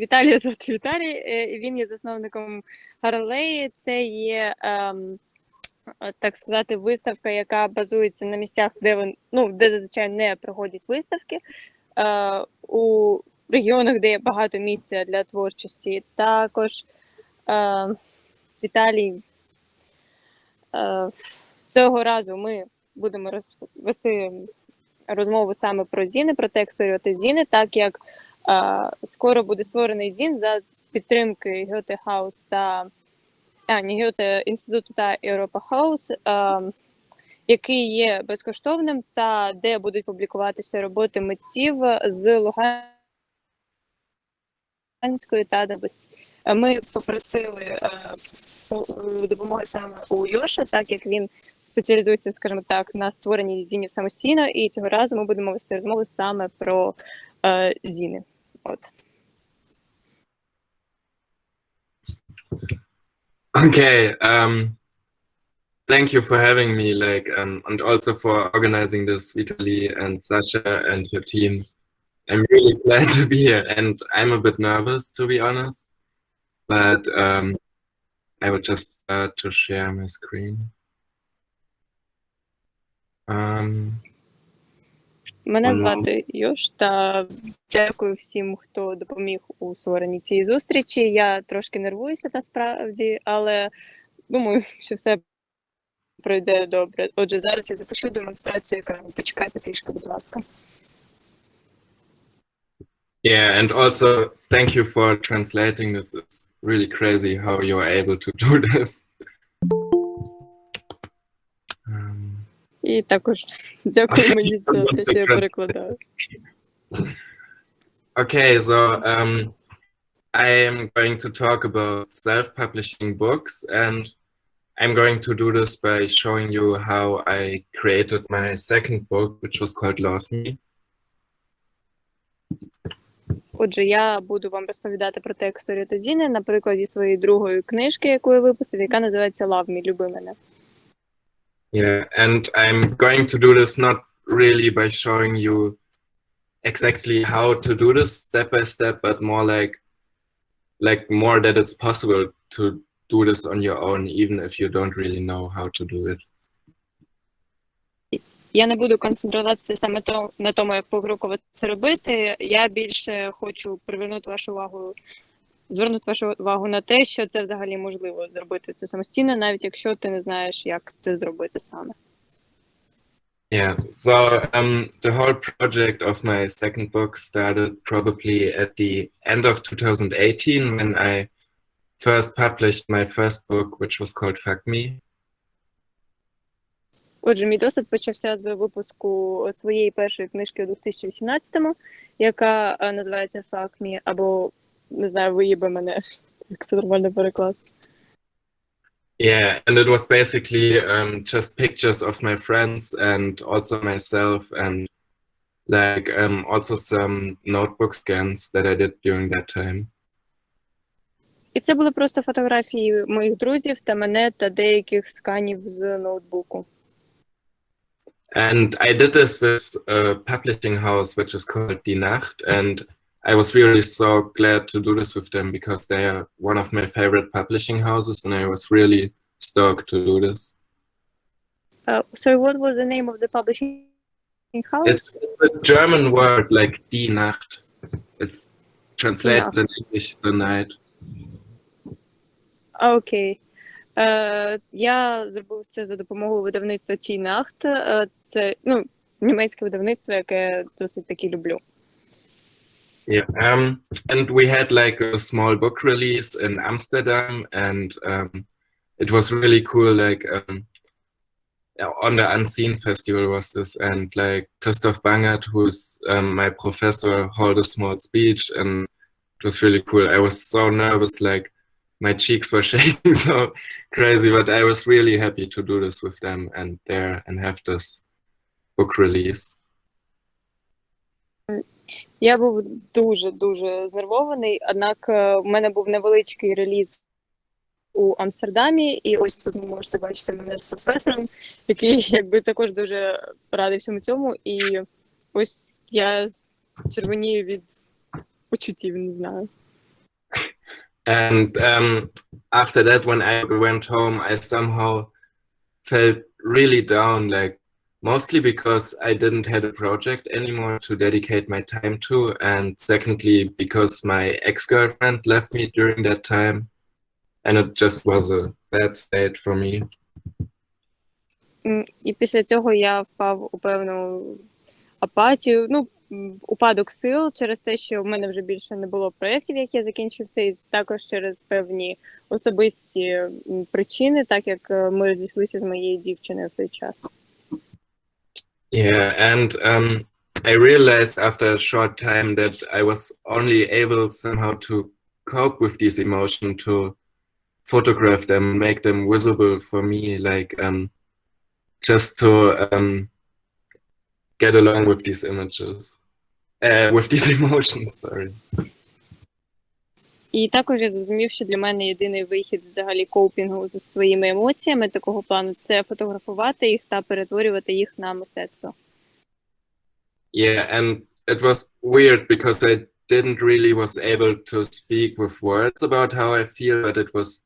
Віталія звати Віталій, і він є засновником Гарлеї. Це є, так сказати, виставка, яка базується на місцях, де зазвичай не проходять виставки, у регіонах, де є багато місця для творчості. Також Віталій, цього разу ми будемо вести розмову саме про зіни, про текстові зіни, так як скоро буде створений зін за підтримки Гьоте Хаус Інституту та Європа Хаус, який є безкоштовним та де будуть публікуватися роботи митців з Луганської та Донбасу. Ми попросили допомоги саме у Йоша, так як він спеціалізується, скажімо так, на створенні зінів самостійно, і цього разу ми будемо вести розмову саме про зіни. От. Okay, thank you for having me, and also for organizing this, Vitaly and Sasha and your team. I'm really glad to be here, and I'm a bit nervous, to be honest, but I would just start to share my screen. Мене звати Йош, та дякую всім, хто допоміг у створенні цієї зустрічі. Я трошки нервуюся насправді, але думаю, що все пройде добре. Отже, зараз я запишу демонстрацію екрану. Почекайте трішки, будь ласка. Yeah, and also thank you for translating this. It's really crazy how you're able to do this. І також дякую мені за те, що я перекладаю. Okay, so I am going to talk about self-publishing books, and I'm going to do this by showing you how I created my second book, which was called Love Me. Отже, я буду вам розповідати про текстові та зіни на прикладі своєї другої книжки, яку я випустив, яка називається «Love Me», «Люби мене». Yeah, and I'm going to do this not really by showing you exactly how to do this step by step, but more like more that it's possible to do this on your own, even if you don't really know how to do it. Я не буду концентруватися саме на тому, як покроково це робити. Я більше хочу звернути вашу увагу на те, що це взагалі можливо зробити це самостійно, навіть якщо ти не знаєш, як це зробити саме. Yeah, so the whole project of my second book started probably at the end of 2018 when I first published my first book, which was called Fuck Me. Отже, мій досвід почався з випуску своєї першої книжки у 2018-му, яка називається Fuck Me, або, не знаю, виїби мене, як це нормально перекласти. Yeah, and it was basically just pictures of my friends and also myself and also some notebook scans that I did during that time. І це були просто фотографії моїх друзів та мене та деяких сканів з ноутбуку. And I did this with a publishing house which is called Die Nacht, and I was really so glad to do this with them because they are one of my favorite publishing houses, and I was really stoked to do this. So what was the name of the publishing house? It's a German word, like Die Nacht. It's translated in English, the night. Окей. Я зробив це за допомогою видавництва Die Nacht. Це, німецьке видавництво, яке я досить таки люблю. Yeah, and we had like a small book release in Amsterdam, and it was really cool. Like on the Unseen Festival was this, and like Christoph Bangert, who's my professor, held a small speech, and it was really cool. I was so nervous, like my cheeks were shaking so crazy, but I was really happy to do this with them and have this book release. Я був дуже знервований, однак у мене був невеличкий реліз у Амстердамі, і ось тут ви можете бачити мене з професором, який якби також дуже радий всьому цьому, і ось я червонію від почуттів, не знаю. And after that, when I went home, I somehow felt really down, like mostly because I didn't have a project anymore to dedicate my time to, and secondly, because my ex-girlfriend left me during that time, and it just was a bad state for me. І після цього я впав у певну апатію, ну, упадок сил через те, що в мене вже більше не було проєктів, як я закінчив це, і також через певні особисті причини, так як ми розійшлися з моєю дівчиною в той час. Yeah, and I realized after a short time that I was only able somehow to cope with these emotions, to photograph them, make them visible for me, like just to get along with these images, with these emotions, sorry. І також я зрозумів, що для мене єдиний вихід взагалі коупінгу зі своїми емоціями такого плану – це фотографувати їх та перетворювати їх на мистецтво. Yeah, and it was weird because I didn't really was able to speak with words about how I feel, but it was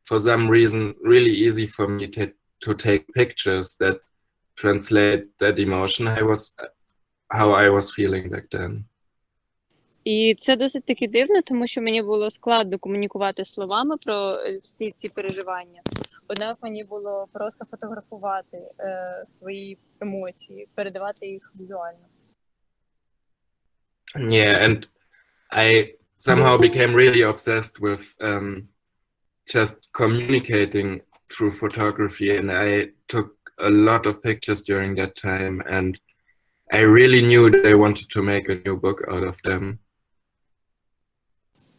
for some reason really easy for me to take pictures that translate that emotion how I was feeling back then. І це досить таки дивно, тому що мені було складно комунікувати словами про всі ці переживання. Однак мені було просто фотографувати свої емоції, передавати їх візуально. Yeah, and I somehow became really obsessed with just communicating through photography, and I took a lot of pictures during that time, and I really knew that I wanted to make a new book out of them.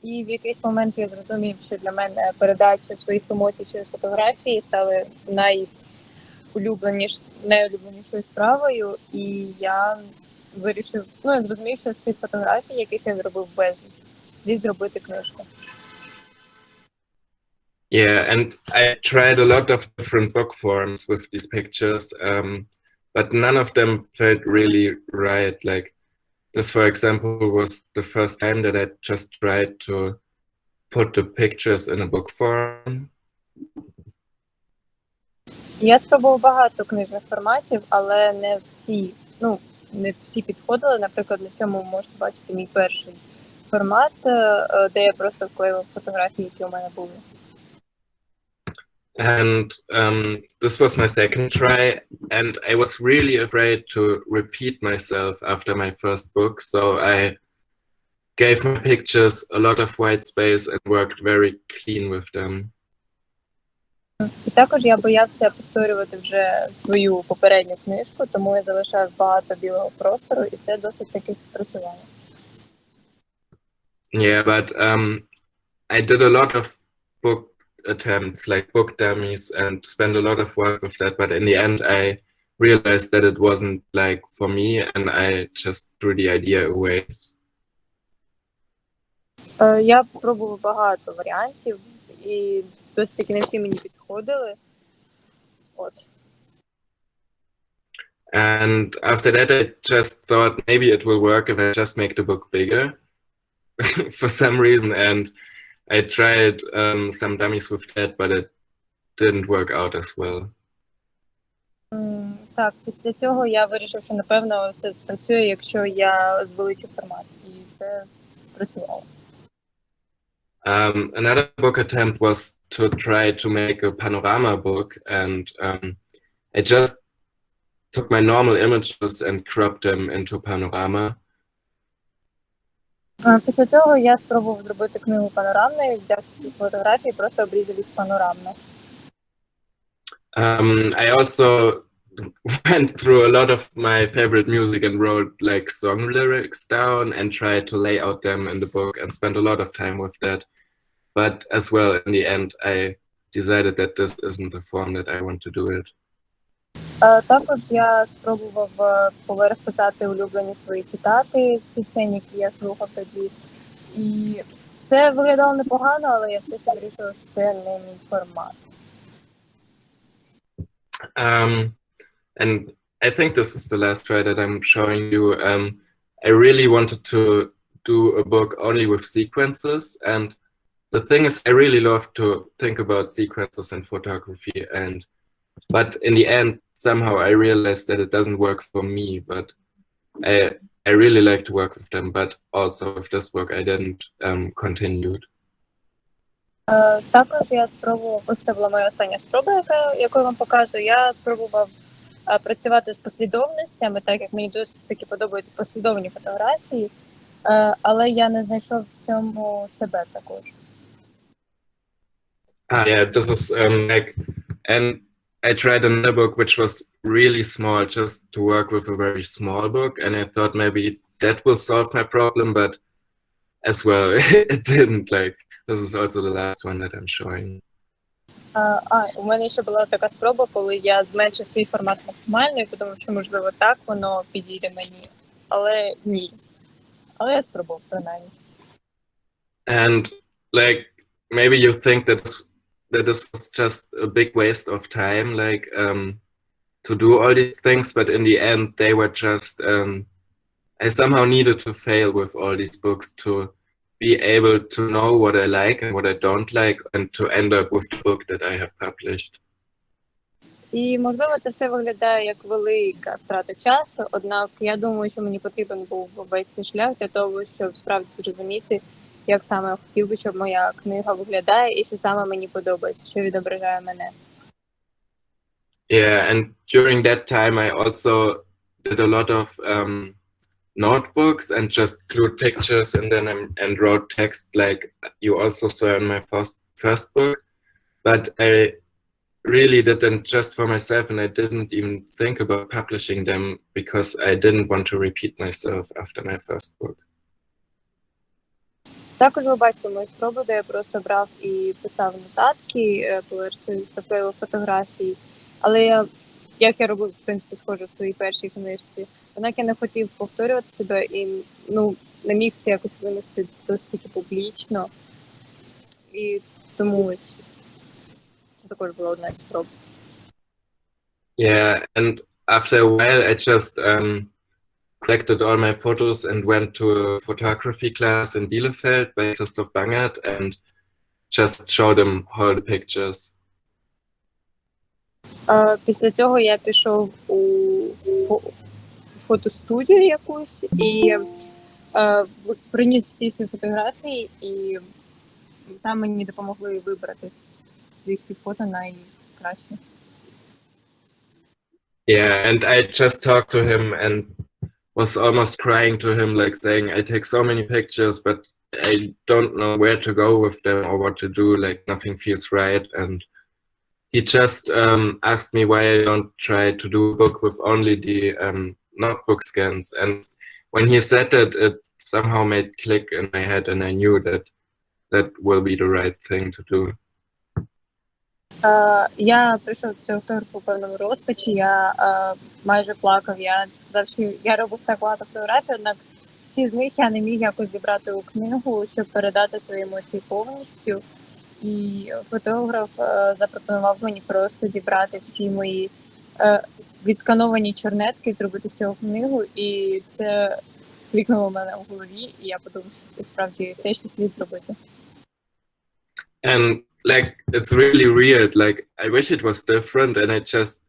І в якийсь момент я зрозумів, що для мене передача своїх емоцій через фотографії стали найулюбленішою справою, і я вирішив, я зрозумів, що з цих фотографій, яких я зробив безліч, слід зробити книжку. Yeah, and I tried a lot of different book forms with these pictures, but none of them felt really right. Like this, for example, was the first time that I just tried to put the pictures in a book form. Я спробував багато книжних форматів, але не всі підходили. Наприклад, на цьому можете бачити мій перший формат, де я просто вклеїла фотографії, які у мене були. And this was my second try, and I was really afraid to repeat myself after my first book, so I gave my pictures a lot of white space and worked very clean with them. І також я боявся повторювати вже свою попередню книжку, тому я залишав багато білого простору, і це досить таки спрацювало. Yeah, but I did a lot of book attempts, like book dummies, and spent a lot of work with that, but in the end I realized that it wasn't like for me, and I just threw the idea away. Я пробував багато варіантів, і досить таки не всі мені підходили. От. And after that I just thought maybe it will work if I just make the book bigger for some reason, and I tried some dummies with that, but it didn't work out as well. Так, після цього я вирішив, що напевно це спрацює, якщо я звеличу формат, і це спрацювало. Another book attempt was to try to make a panorama book, and I just took my normal images and cropped them into panorama. Після цього я спробував зробити книгу панорамною, взяв всі фотографії, просто обрізав їх панорамно. I also went through a lot of my favorite music and wrote like song lyrics down and tried to lay out them in the book and spent a lot of time with that. But as well, in the end, I decided that this isn't the form that I want to do it. Також я спробував поверх писати улюблені свої цитати з пісень, які я слухав тоді. І це виглядало непогано, але я все ще вирішила, що це не мій формат. And I think this is the last try that I'm showing you. I really wanted to do a book only with sequences, and the thing is, I really love to think about sequences in photography, but in the end, somehow I realized that it doesn't work for me. But I I really like to work with them, but also with this book, I didn't continue. Також я спробував, ось це була моя остання спроба, яку я вам показую. Я спробував працювати з послідовностями, так як мені досить таки подобаються послідовні фотографії, але я не знайшов в цьому себе також. Yeah, this is like, and I tried another book which was really small, just to work with a very small book, and I thought maybe that will solve my problem, but as well, it didn't. Like, this is also the last one that I'm showing. У мене ще була така спроба, коли я зменшив свій формат максимально і подумав, що можливо так воно підійде мені, але ні. Але я спробував, принаймні. And like, maybe you think that this was just a big waste of time, like to do all these things, but in the end, they were just. I somehow needed to fail with all these books to be able to know what I like and what I don't like, and to end up with the book that I have published. І, можливо, це все виглядає як велика втрата часу, однак я думаю, що мені потрібен був весь цей шлях для того, щоб справді зрозуміти, як саме я хотів би, щоб моя книга виглядає і що саме мені подобається, що відображає мене. Yeah, and during that time I also did a lot of notebooks and just glued pictures and then and wrote text like you also saw in my first book. But I really did them just for myself, and I didn't even think about publishing them because I didn't want to repeat myself after my first book. Також ви бачите мої спроби, де я просто брав і писав нотатки, поверху фотографії. Але як я робив, в принципі, схоже в своїй першій книжці, однак я не хотів повторювати себе і не міг це якось винести досить публічно. І тому ось це також була одна із спроб. Yeah, and after a while I just collected all my photos and went to a photography class in Bielefeld by Christoph Bangert and just showed him all the pictures. Після цього я пішов у фотостудію якусь і приніс всі свої фотографії, і там мені допомогли вибрати з цих фото найкраще. Yeah, and I just talked to him and was almost crying to him, like saying, I take so many pictures, but I don't know where to go with them or what to do, like nothing feels right. And he just asked me why I don't try to do a book with only the notebook scans. And when he said that, it somehow made click in my head, and I knew that that will be the right thing to do. Я прийшов до цього торгу у певному розпачі, я майже плакав, я сказав, що я робив так багато фотографій, однак всі з них я не міг якось зібрати у книгу, щоб передати свої емоції повністю. І фотограф запропонував мені просто зібрати всі мої відскановані чорнетки, зробити з цього книгу, і це клікнуло в мене у голові, і я подумав, що це справді те, що слід зробити. And like, it's really weird. Like, I wish it was different and I just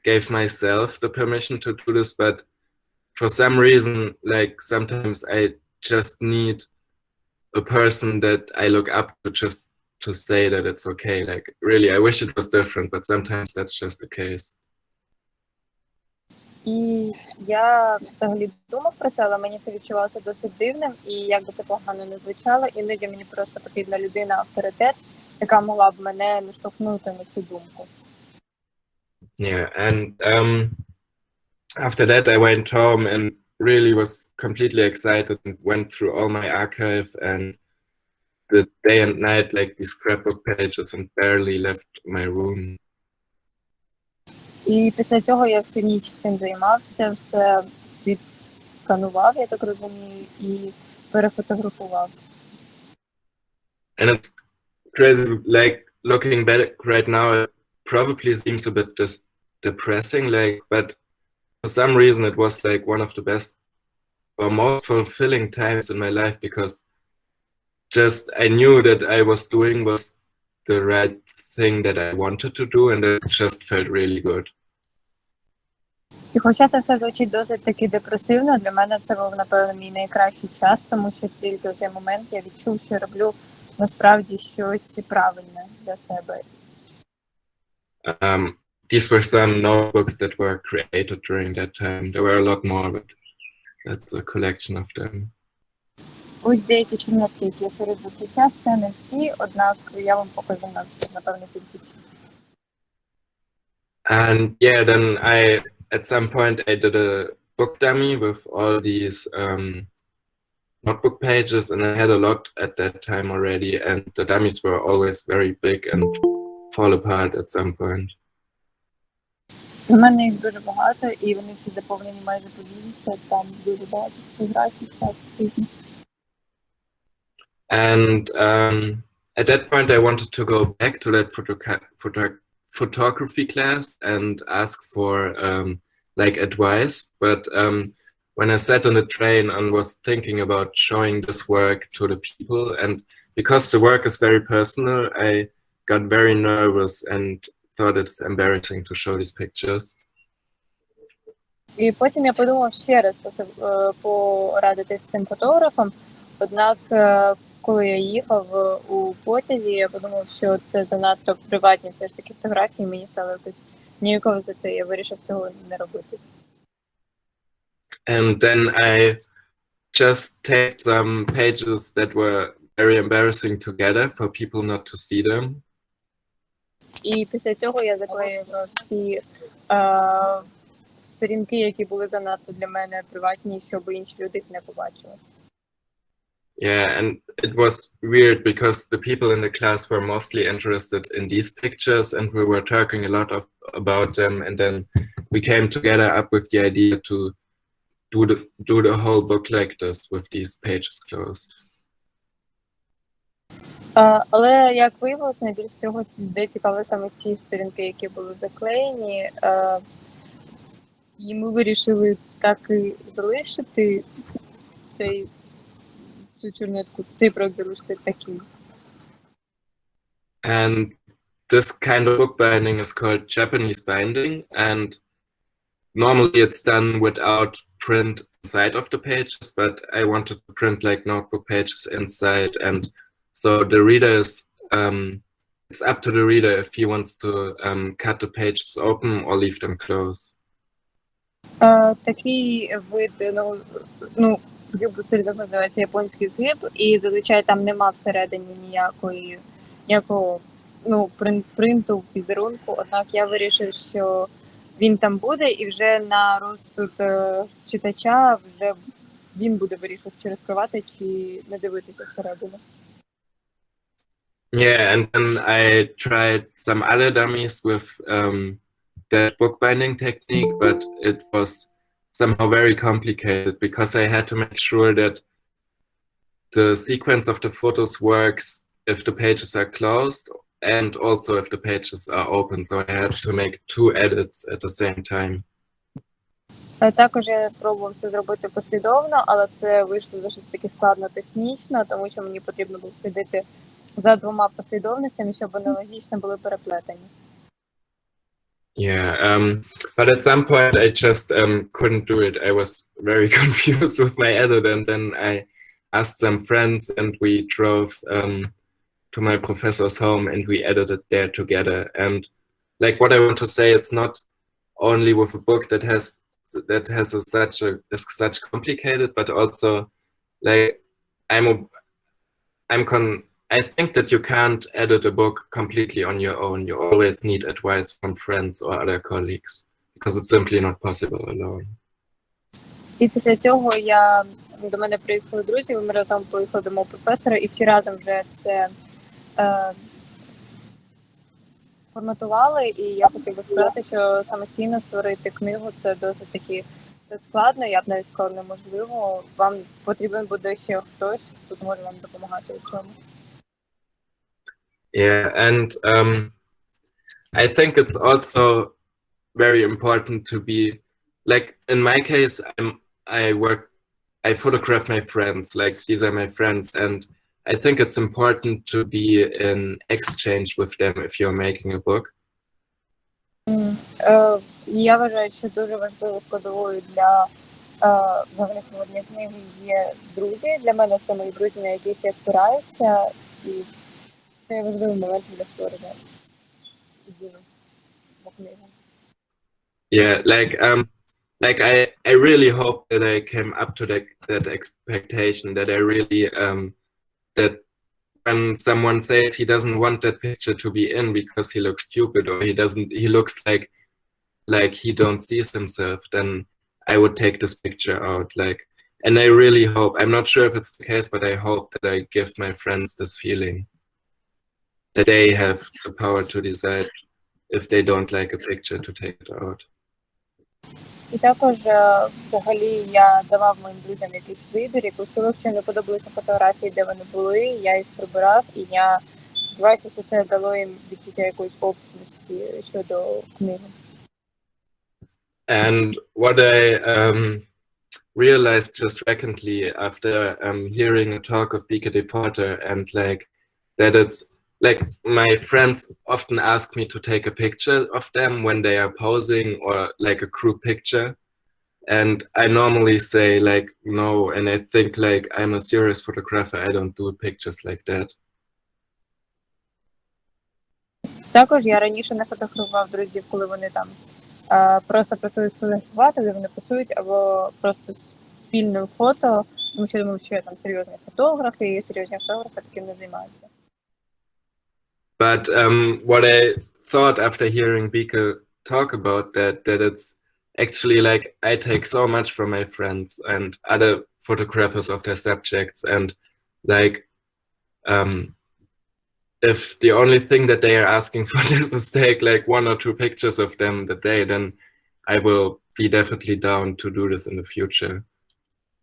gave myself the permission to do this, but for some reason, like, sometimes I just need a person that I look up to just to say that it's okay. Like, really, I wish it was different, but sometimes that's just the case. І я взагалі думав про це, але мені це відчувалося досить дивним, і як би це погано не звучало, іноді мені просто потрібна людина-авторитет, яка могла б мене наштовхнути на цю думку. Yeah, and after that I went home and really was completely excited and went through all my archive and did day and night like these scrapbook pages and barely left my room. І після цього я всю ніч цим займався, все відсканував, я так розумію, і перефотографував. And it's crazy, like looking back right now, it probably seems a bit depressing, like, but for some reason it was like one of the best or most fulfilling times in my life, because just I knew that I was doing was the right thing that I wanted to do, and it just felt really good. І хоча це все звучить досить таки депресивно, для мене це був, напевно, мій найкращий час, тому що тільки в цей момент я відчув, що роблю насправді щось правильне для себе. These were some notebooks that were created during that time. There were a lot more, but that's a collection of them. Ось деякі чорнотки, які я створив за цей час, це не всі, однак я вам покажу, напевно, тільки ці. And yeah, then at some point I did a book dummy with all these notebook pages, and I had a lot at that time already, and the dummies were always very big and fall apart at some point. У мене їх дуже багато, і вони всі заповнені майже подивіться, там дуже багато фотографій, всяких. And at that point I wanted to go back to that photography class and ask for like advice, but when I sat on the train and was thinking about showing this work to the people, and because the work is very personal, I got very nervous and thought it's embarrassing to show these pictures. І потім я подумав ще раз порадитись з цим фотографом, однак коли я їхав у потязі, я подумав, що це занадто приватні все ж таки фотографії, мені стало якось ніяково за це, я вирішив цього не робити. And then I just taped some pages that were very embarrassing together for people not to see them. І після цього я заклеїв всі сторінки, які були занадто для мене приватні, щоб інші люди їх не побачили. Yeah, and it was weird because the people in the class were mostly interested in these pictures, and we were talking a lot about them, and then we came together up with the idea to do the whole book like this with these pages closed. Але, як виявилось, найбільше всього людей цікавили саме ці сторінки, які були заклеєні. І ми вирішили так і залишити цю чорнетку, цей проект залишити таким. And this kind of book binding is called Japanese binding, and normally it's done without print inside of the pages, but I wanted to print like notebook pages inside, and so the reader is it's up to the reader if he wants to cut the pages open or leave them closed. Такий вид, згибу сторінок називається японський згиб, і зазвичай там нема всередині ніякого принту, візерунку, однак я вирішив, що він там буде, і вже на розсуд читача вже він буде вирішувати, чи розкривати, чи не дивитися всередину. Yeah, and then I tried some other dummies with that bookbinding technique, but it was somehow very complicated because I had to make sure that the sequence of the photos works if the pages are closed and also if the pages are open. So I had to make 2 edits at the same time. Також я пробував це зробити послідовно, але це вийшло досить таки складно технічно, тому що мені потрібно було слідити за 2 послідовностями, щоб вони логічно були переплетені. Yeah, but at some point I just couldn't do it. I was very confused with my edit, and then I asked some friends, and we drove to my professor's home, and we edited there together. And like what I want to say, it's not only with a book that has such complicated, but also like I think that you can't edit a book completely on your own. You always need advice from friends or other colleagues because it's simply not possible alone. І після цього до мене приїхали друзі, ми разом поїхали до мого професора, і всі разом вже це форматували. І я хотіла сказати, що самостійно створити книгу – це досить таки складно, я б навіть сказала неможливо. Вам потрібен буде ще хтось, хто зможе вам допомагати у цьому. Yeah, and I think it's also very important to be, like in my case, I photograph my friends, like these are my friends, and I think it's important to be in exchange with them if you're making a book. Я вважаю, що дуже важливою складовою для взагалі створення книги є друзі. Для мене це мої друзі, на яких я спираюся, і це важливий момент для створення книги. Yeah, like I really hope that I came up to that expectation, that I really that when someone says he doesn't want that picture to be in because he looks stupid or he looks like he don't sees himself, then I would take this picture out. Like, and I really hope, I'm not sure if it's the case, but I hope that I give my friends this feeling that they have the power to decide if they don't like a picture to take it out. І також взагалі я давав моїм друзям якийсь вибір, якщо не подобалися фотографії, де вони були, я їх прибирав, і я сподіваюся, що це дало їм відчуття якоїсь общності щодо книги. And what I realized just recently after hearing a talk of Bika de Porter, and like that it's like my friends often ask me to take a picture of them when they are posing or like a group picture. And I normally say like no, and I think like I'm a serious photographer, I don't do pictures like that. Також я раніше не фотографував друзів, коли вони там просто просили сфотографувати, де вони посують, або просто спільне фото, тому що думав, що я там серйозний фотограф, і серйозні фотографи таким не займаються. But what I thought after hearing Bika talk about that it's actually like I take so much from my friends and other photographers of their subjects, and like if the only thing that they are asking for this is take like 1 or 2 pictures of them that day, then I will be definitely down to do this in the future.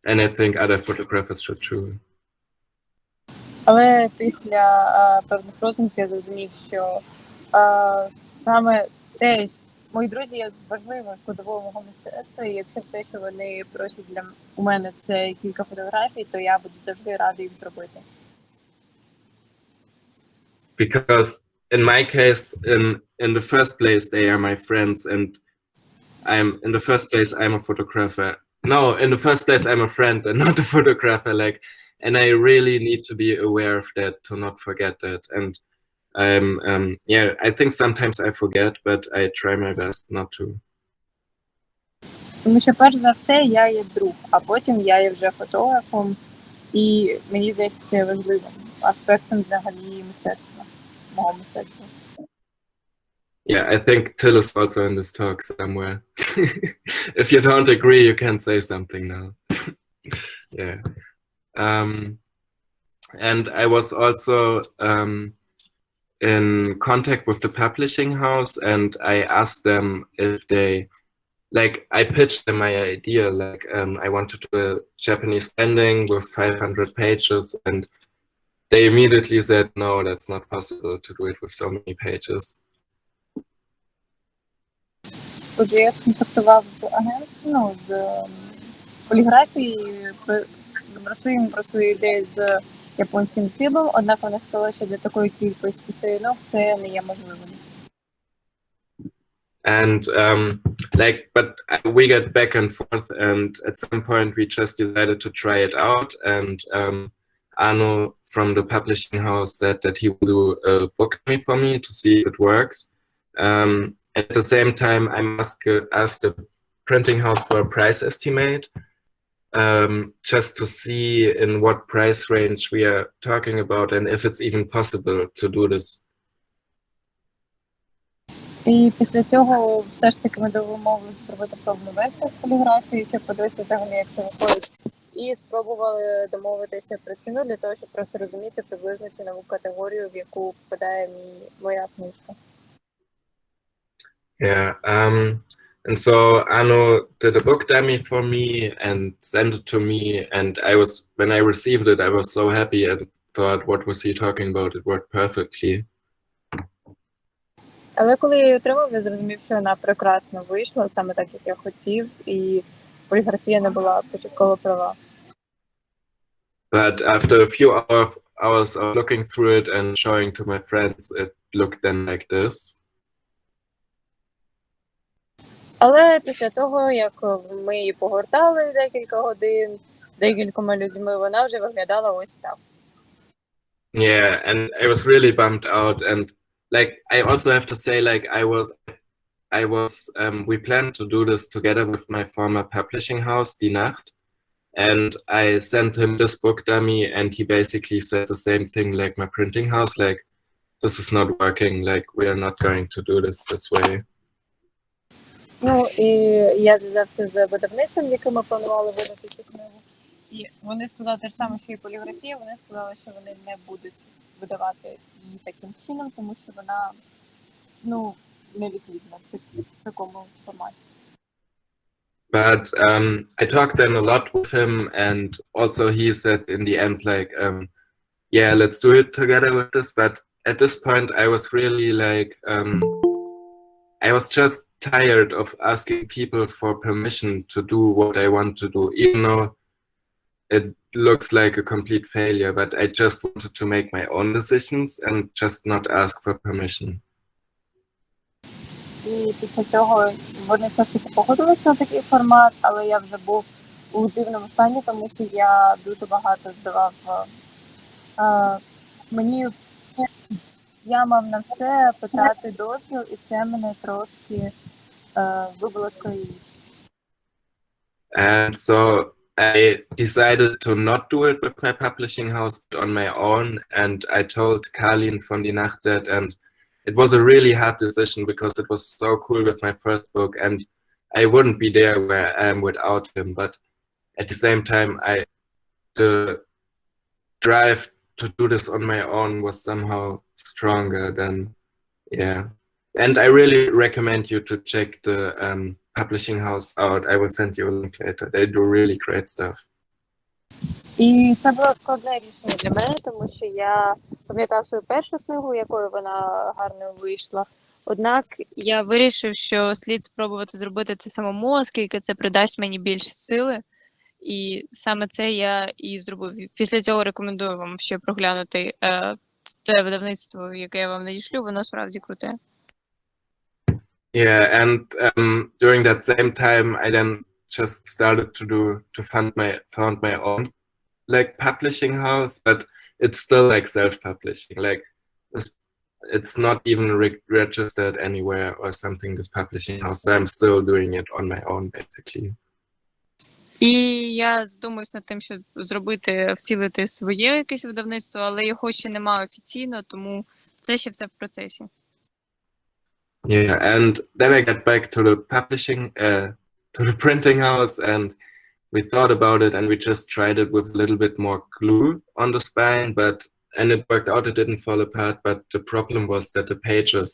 And I think other photographers should too. Але після певних роздумів я зрозумів, що саме те, мої друзі є важливою складовою мого мистецтва, і якщо все, що вони просять для у мене, це кілька фотографій, то я буду завжди радий їх зробити. Because in my case, in the first place, they are my friends, and in the first place, I'm a photographer. No, in the first place, I'm a friend and not a photographer. Like, and I really need to be aware of that, to not forget that. And yeah, I think sometimes I forget, but I try my best not to. Тому що, перш за все, я є друг, а потім я є вже фотографом, і мені здається, це важливим аспектом взагалі мистецтва, мого мистецтва. Yeah, I think Till is also in this talk somewhere. If you don't agree, you can say something now. Yeah. And I was also in contact with the publishing house, and I asked them if they, like, I pitched them my idea, like, I want to do a Japanese ending with 500 pages, and they immediately said, no, that's not possible to do it with so many pages. Отже, я сконтактував з агентством, з поліграфії, працюємо про свою ідею з японським фільмом, однак вона сказала, що для такої кількості сторінок це не є можливим. And like, but we get back and forth, and at some point we just decided to try it out, and Arno from the publishing house said that he will do a book for me to see if it works. At the same time, I must ask the printing house for a price estimate, just to see in what price range we are talking about and if it's even possible to do this. І після цього все ж таки ми домовилися зробити пробну версію з поліграфії, щоб подивитися взагалі, як це виходить. І спробували домовитися про ціну для того, щоб просто розуміти приблизно цінову категорію, в яку попадає моя книжка. Yeah, and so Arno did a book dummy for me and sent it to me, and when I received it, I was so happy and thought, what was he talking about? It worked perfectly. Але коли я її отримав, я зрозумів, що вона прекрасно вийшла, саме так, як я хотів, і поліграфія не була початково права. But after a few I was looking through it and showing to my friends, it looked then like this. Але після того, як ми її погортали декілька годин декількома людьми, вона вже виглядала ось так. Yeah, and I was really bummed out. And like, I also have to say, like, we planned to do this together with my former publishing house, Die Nacht. And I sent him this book dummy, and he basically said the same thing like my printing house, like, this is not working, like, we are not going to do this way. Ну, і я зв'язався з видавництвом, яким ми планували видати цю книгу. І вони сказали те ж саме, що і поліграфія, вони сказали, що вони не будуть видавати її таким чином, тому що вона, ну, невідповідна в такому форматі. But I talked then a lot with him, and also he said in the end, like, yeah, let's do it together with this. But at this point, I was really like, I was just tired of asking people for permission to do what I want to do, even though it looks like a complete failure. But I just wanted to make my own decisions and just not ask for permission. І після цього вони все ж таки погодилися на такий формат, але я вже був у дивному стані, тому що я дуже багато здавав. Я мав на все питати дозвіл, і це мене трошки вибило з колії. And so I decided to not do it with my publishing house, but on my own. And I told Karlin von Die Nacht that, and it was a really hard decision because it was so cool with my first book, and I wouldn't be there where I am without him. But at the same time, the drive to do this on my own was somehow stronger than, yeah. And I really recommend you to check the publishing house out. I will send you a link later. They do really great stuff. І це було складне рішення для мене, тому що я пам'ятав свою першу книгу, якою вона гарно вийшла. Однак я вирішив, що слід спробувати зробити це самому, оскільки це придасть мені більше сили. І саме це я і зробив. Після цього рекомендую вам ще проглянути те видавництво, яке я вам надішлю, воно справді круте. Yeah, and during that same time, I then just started to found my own like publishing house, but it's still like self-publishing. Like it's not even registered anywhere or something, this publishing house. So I'm still doing it on my own, basically. І я задумуюсь над тим, щоб втілити своє якесь видавництво, але його ще немає офіційно, тому це ще все в процесі. Yeah, and then I got back to the publishing, to the printing house, and we thought about it, and we just tried it with a little bit more glue on the spine, and it worked out, it didn't fall apart, but the problem was that the pages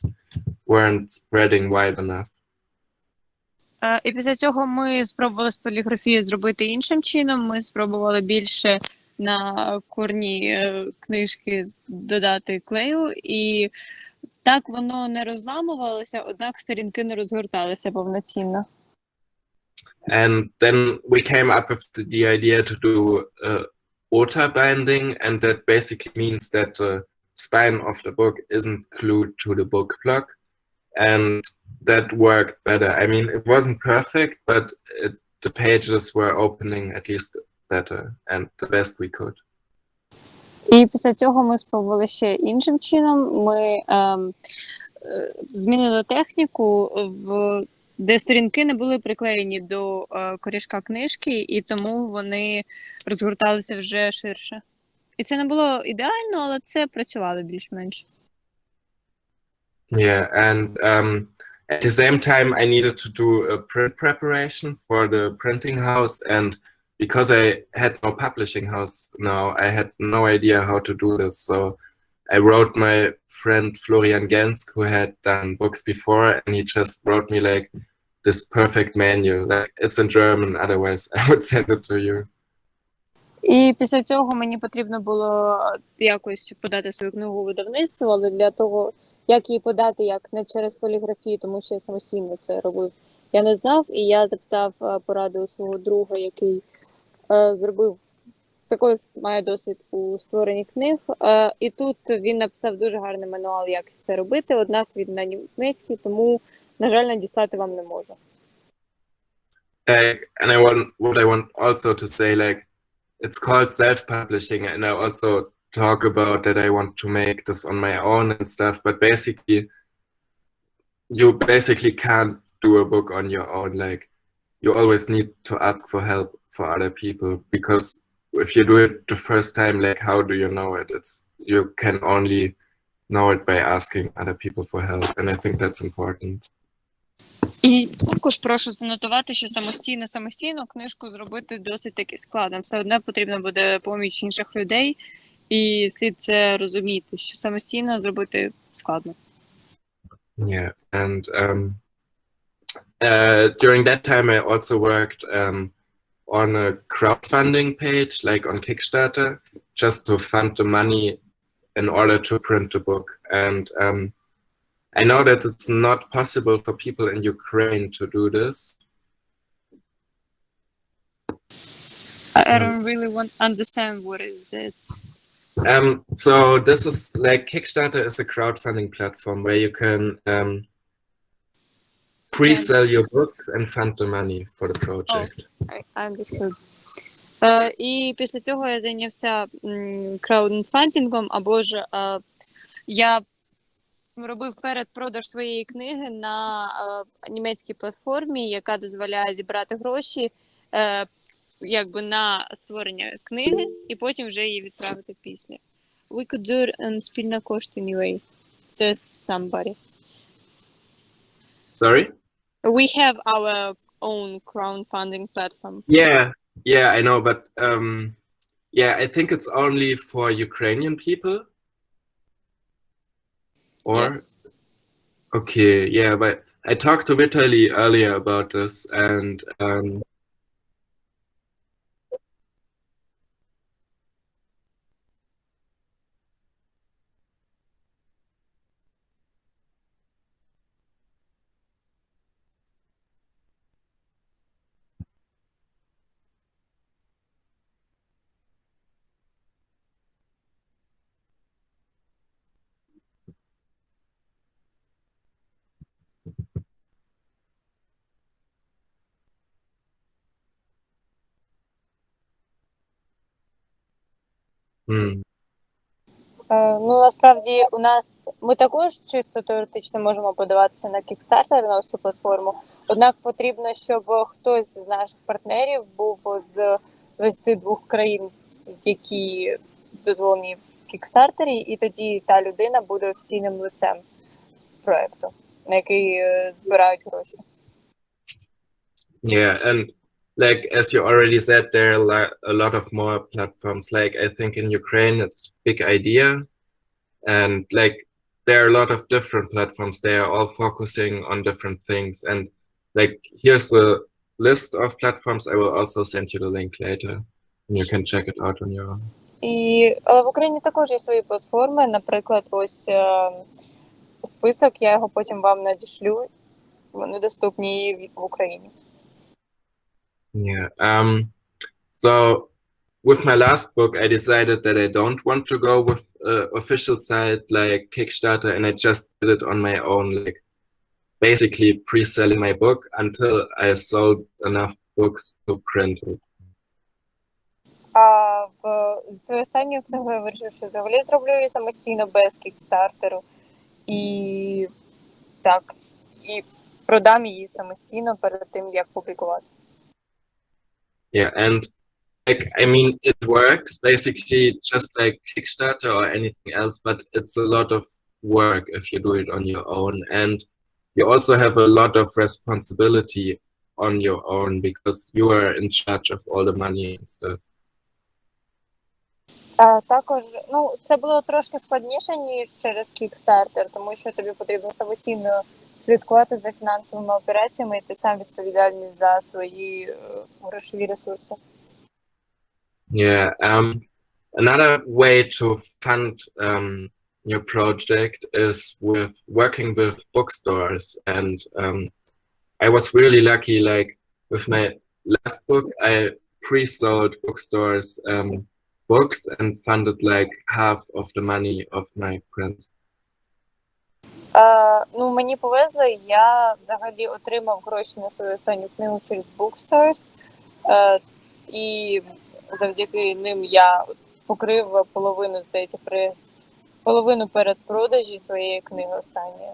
weren't spreading wide enough. І після цього ми спробували з поліграфії зробити іншим чином, ми спробували більше на корні книжки додати клею, і так воно не розламувалося, однак сторінки не розгорталися повноцінно. And then we came up with the idea to do OTA binding, and that basically means that the spine of the book isn't glued to the book block, and that worked better. I mean, it wasn't perfect, but the pages were opening at least better and the best we could. І після цього ми спробували ще іншим чином. Ми змінили техніку, де сторінки не були приклеєні до корішка книжки, і тому вони розгорталися вже ширше. І це не було ідеально, але це працювало більш-менш. Yeah, and at the same time I needed to do a print preparation for the printing house, and because I had no publishing house now, I had no idea how to do this. So I wrote my friend Florian Gensk, who had done books before, and he just wrote me like this perfect manual. Like, it's in German, otherwise I would send it to you. І після цього мені потрібно було якось подати свою книгу у видавництво, але для того, як її подати, як не через поліграфію, тому що я самостійно це робив, я не знав, і я запитав поради у свого друга, який зробив також має досвід у створенні книг. І тут він написав дуже гарний мануал, як це робити, однак він на німецькій, тому, на жаль, надіслати вам не можу. And what I want also to say, like, it's called self-publishing, and I also talk about that I want to make this on my own and stuff, but basically, you basically can't do a book on your own. Like, you always need to ask for help for other people, because if you do it the first time, like, how do you know it? You can only know it by asking other people for help, and I think that's important. І також прошу занотувати, що самостійно книжку зробити досить таки складно. Все одно потрібно буде поміч інших людей, і слід це розуміти, що самостійно зробити складно. Yeah, and during that time I also worked on a crowdfunding page, like on Kickstarter, just to fund the money in order to print the book. And I know that it's not possible for people in Ukraine to do this. I don't really understand what is it. So this is like Kickstarter is a crowdfunding platform where you can pre-sell your books and fund the money for the project. Oh, I understood. І після цього я зайнявся краудфандингом, або ж я робив передпродаж своєї книги на німецькій платформі, яка дозволяє зібрати гроші якби на створення книги, і потім вже її відправити після. We could do it on спільна кошт anyway, says somebody. Sorry? We have our own crowdfunding platform. Yeah, I know, but yeah, I think it's only for Ukrainian people. Or Yes. Okay, yeah, but I talked to Vitaly earlier about this, and Ну, насправді, ми також чисто теоретично можемо подаватися на Kickstarter, на цю платформу. Однак потрібно, щоб хтось з наших партнерів був з 22 країн, які дозволені в Kickstarter, і тоді та людина буде офіційним лицем проекту, на який збирають гроші. Yeah, and like as you already said, there are a lot of more platforms. Like I think in Ukraine it's Big Idea, and like there are a lot of different platforms. They are all focusing on different things. And like here's a list of platforms. I will also send you the link later, and you can check it out on your own. Але в Україні також є свої платформи. Наприклад, ось список, я його потім вам надішлю. Вони доступні і в Україні. Yeah. So with my last book, I decided that I don't want to go with official site like Kickstarter, and I just did it on my own, like basically pre-selling my book until I sold enough books to print it. А з своєю останньою книгою я вирішив, що взагалі зроблю її самостійно без кікстартеру. І так, і продам її самостійно перед тим, як публікувати. Yeah, and like, I mean, it works basically just like Kickstarter or anything else, but it's a lot of work if you do it on your own. And you also have a lot of responsibility on your own because you are in charge of all the money and stuff. Також, це було трошки складніше, ніж через Kickstarter, тому що тобі потрібно самостійно слідкувати за фінансовими операціями, і ти сам відповідальний за свої грошові ресурси. Yeah, another way to fund your project is with working with bookstores. And I was really lucky, like with my last book, I pre-sold bookstores books and funded like half of the money of my print. Ну, мені повезло, я взагалі отримав гроші на свою останню книгу через Bookstores, і завдяки ним я покрив половину, здається, половину передпродажі своєї книги останньої.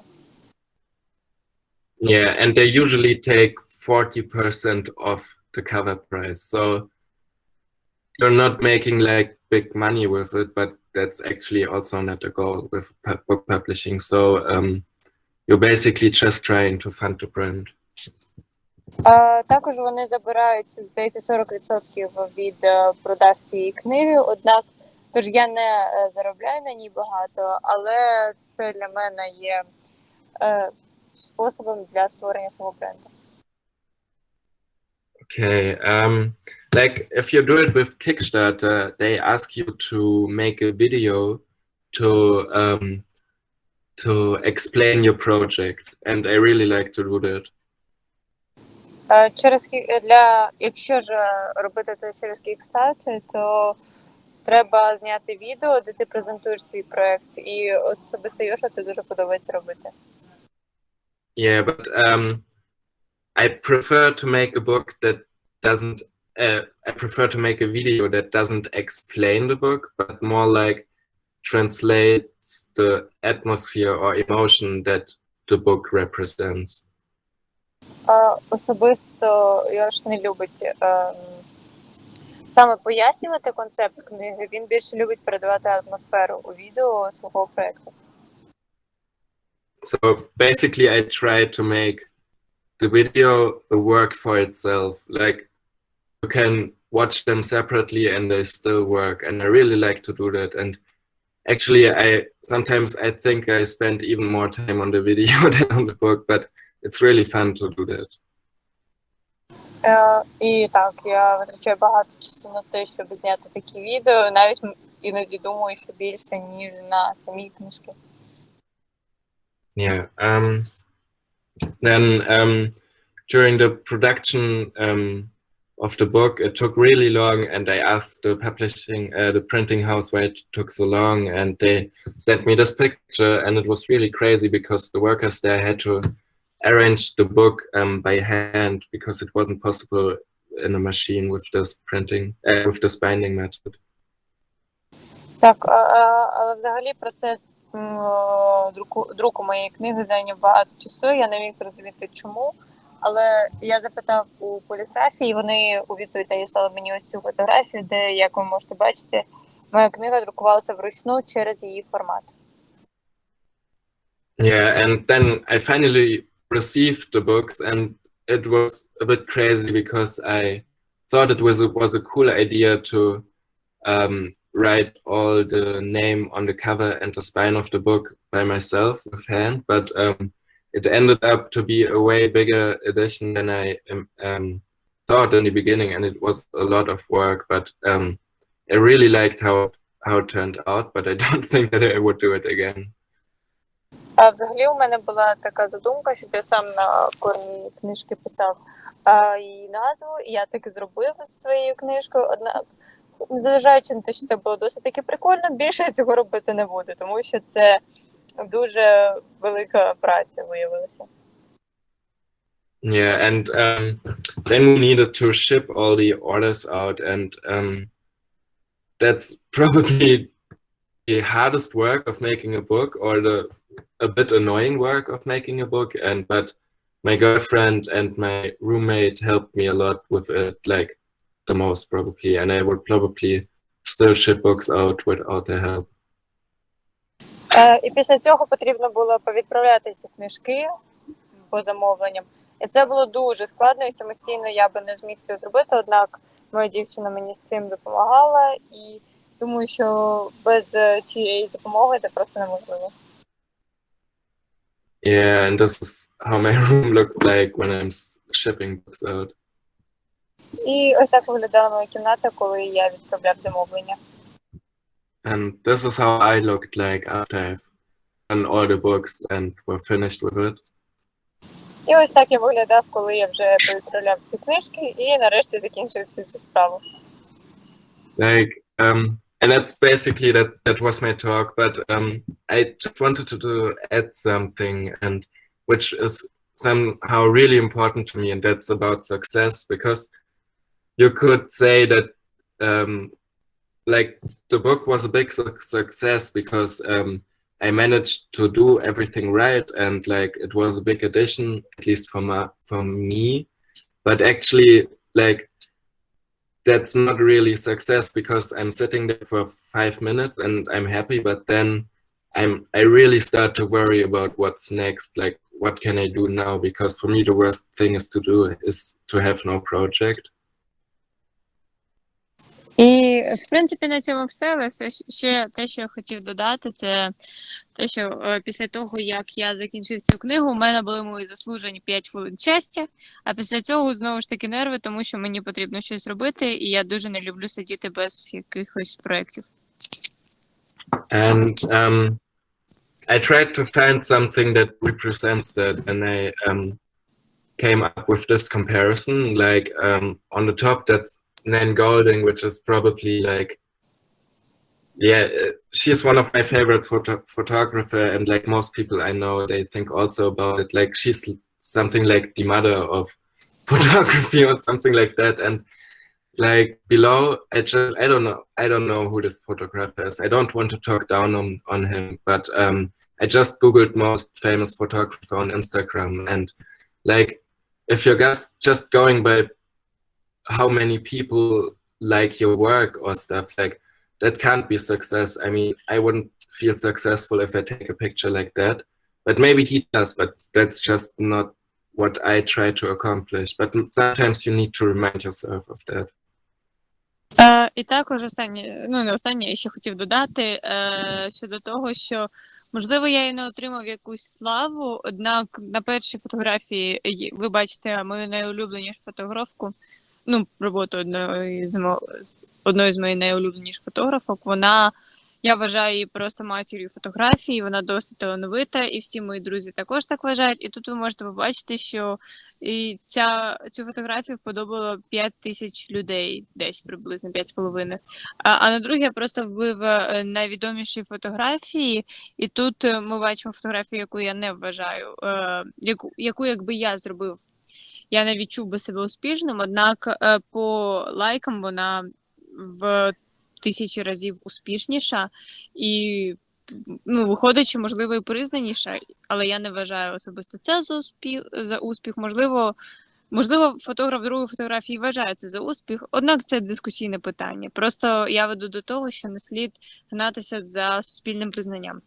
Yeah, and they usually take 40% off the cover price. So you're not making like big money with it, but that's actually also not the goal with book publishing. So you're basically just trying to fund the brand. Також вони забирають, здається, 40% від продаж цієї книги, однак, тож я не заробляю на ній багато, але це для мене є способом для створення свого бренду. Okay, like if you do it with Kickstarter, they ask you to make a video to explain your project, and I really like to do that. Якщо ж робити це через Kickstarter, то треба зняти відео, де ти презентуєш свій проект, і особисто Йоша це дуже подобається робити. Yeah, but I prefer to make a book that doesn't. I prefer to make a video that doesn't explain the book, but more like translates the atmosphere or emotion that the book represents. Особисто Йош не любить саме пояснювати концепт книги, він більше любить передавати атмосферу у відео свого проекту. So basically I try to make the video a work for itself. Like you can watch them separately and they still work, and I really like to do that. And actually sometimes I think I spend even more time on the video than on the book, but it's really fun to do that. І так, я витрачаю багато часу на те, щоб зняти такі відео, навіть іноді думаю, що більше, ніж на самі книжки. Yeah. Then during the production of the book, it took really long, and I asked the printing house why it took so long, and they sent me this picture, and it was really crazy because the workers there had to arrange the book by hand because it wasn't possible in a machine with this printing, with this binding method. Так, але взагалі процес друку моєї книги зайняв багато часу, я не міг зрозуміти чому, але я запитав у поліграфії, вони у відповідь надіслали мені ось цю фотографію, де, як ви можете бачити, моя книга друкувалася вручну через її формат. Yeah, and then I finally received the books, and it was a bit crazy because I thought it was a cool idea to write all the name on the cover and the spine of the book by myself with hand, but it ended up to be a way bigger edition than I thought in the beginning, and it was a lot of work, but I really liked how it turned out, but I don't think that I would do it again. А взагалі у мене була така задумка, щоб я сам на корні книжки писав її назву, і я так і зробив з своєю книжкою, однак, незважаючи на те, що це було досить таки прикольно, більше я цього робити не буду, тому що це дуже велика праця виявилася. Yeah, and then we needed to ship all the orders out, and that's probably the hardest work of making a book, or a bit annoying work of making a book, but my girlfriend and my roommate helped me a lot with it, like the most probably, and I would probably still ship books out without their help. І після цього потрібно було повідправляти ці книжки по замовленням. І це було дуже складно, і самостійно я би не зміг цього зробити, однак моя дівчина мені з цим допомагала, і думаю, що без чиєї допомоги це просто неможливо. Yeah, and this is how my room looked like when I'm shipping books out. І ось так виглядала моя кімната, коли я відправляв замовлення. And this is how I looked like after I've done all the books and were finished with it. І ось так я виглядав, коли я вже відправляв всі книжки і нарешті закінчив всю цю справу. Like, and that's basically that was my talk. But I just wanted to add something, and which is somehow really important to me, and that's about success. Because you could say that like the book was a big success because I managed to do everything right, and like it was a big addition, at least for me. But actually, like that's not really success because I'm sitting there for 5 minutes and I'm happy, but then I really start to worry about what's next. Like, what can I do now? Because for me, the worst thing is to have no project. І, в принципі, на цьому все, але все ще те, що я хотів додати, це те, що після того, як я закінчив цю книгу, у мене були мої заслужені 5 хвилин щастя, а після цього знову ж таки нерви, тому що мені потрібно щось робити, і я дуже не люблю сидіти без якихось проєктів. And I tried to find something that represents that, and I came up with this comparison. Like on the top, that's Nan Golding, which is probably like, yeah, she is one of my favorite photographer, and like most people I know, they think also about it. Like she's something like the mother of photography or something like that. And like below, I don't know who this photographer is. I don't want to talk down on him, but I just googled most famous photographer on Instagram, and like if you're just going by how many people like your work or stuff, like that can't be success. I mean, I wouldn't feel successful if I take a picture like that, but maybe he does, but that's just not what I try to accomplish. But sometimes you need to remind yourself of that. І також останнє, ну не останнє, я ще хотів додати щодо того, що можливо я і не отримав якусь славу, однак на першій фотографії ви бачите мою найулюбленішу фотографку, ну, роботу одної з моїх найулюбленіших фотографок. Вона, я вважаю її просто матір'ю фотографії, вона досить талановита, і всі мої друзі також так вважають. І тут ви можете побачити, що і цю фотографію вподобало 5 тисяч людей, десь приблизно 5,5. А на другій я просто вбив найвідоміші фотографії, і тут ми бачимо фотографію, яку я не вважаю, яку якби я зробив, я не відчув би себе успішним, однак по лайкам вона в 1000 разів успішніша і, ну, виходить, що, можливо, і признаніша, але я не вважаю особисто це за успіх. Можливо, фотограф другої фотографії вважає це за успіх, однак це дискусійне питання. Просто я веду до того, що не слід гнатися за суспільним признанням.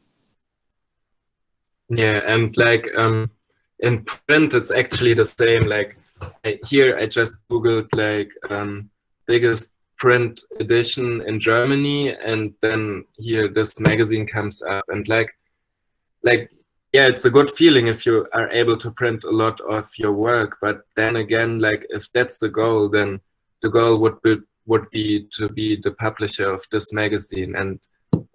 Yeah, and like in print, it's actually the same. Like here, I just googled like biggest print edition in Germany, and then here this magazine comes up, and like yeah, it's a good feeling if you are able to print a lot of your work. But then again, like if that's the goal, then the goal would be to be the publisher of this magazine, and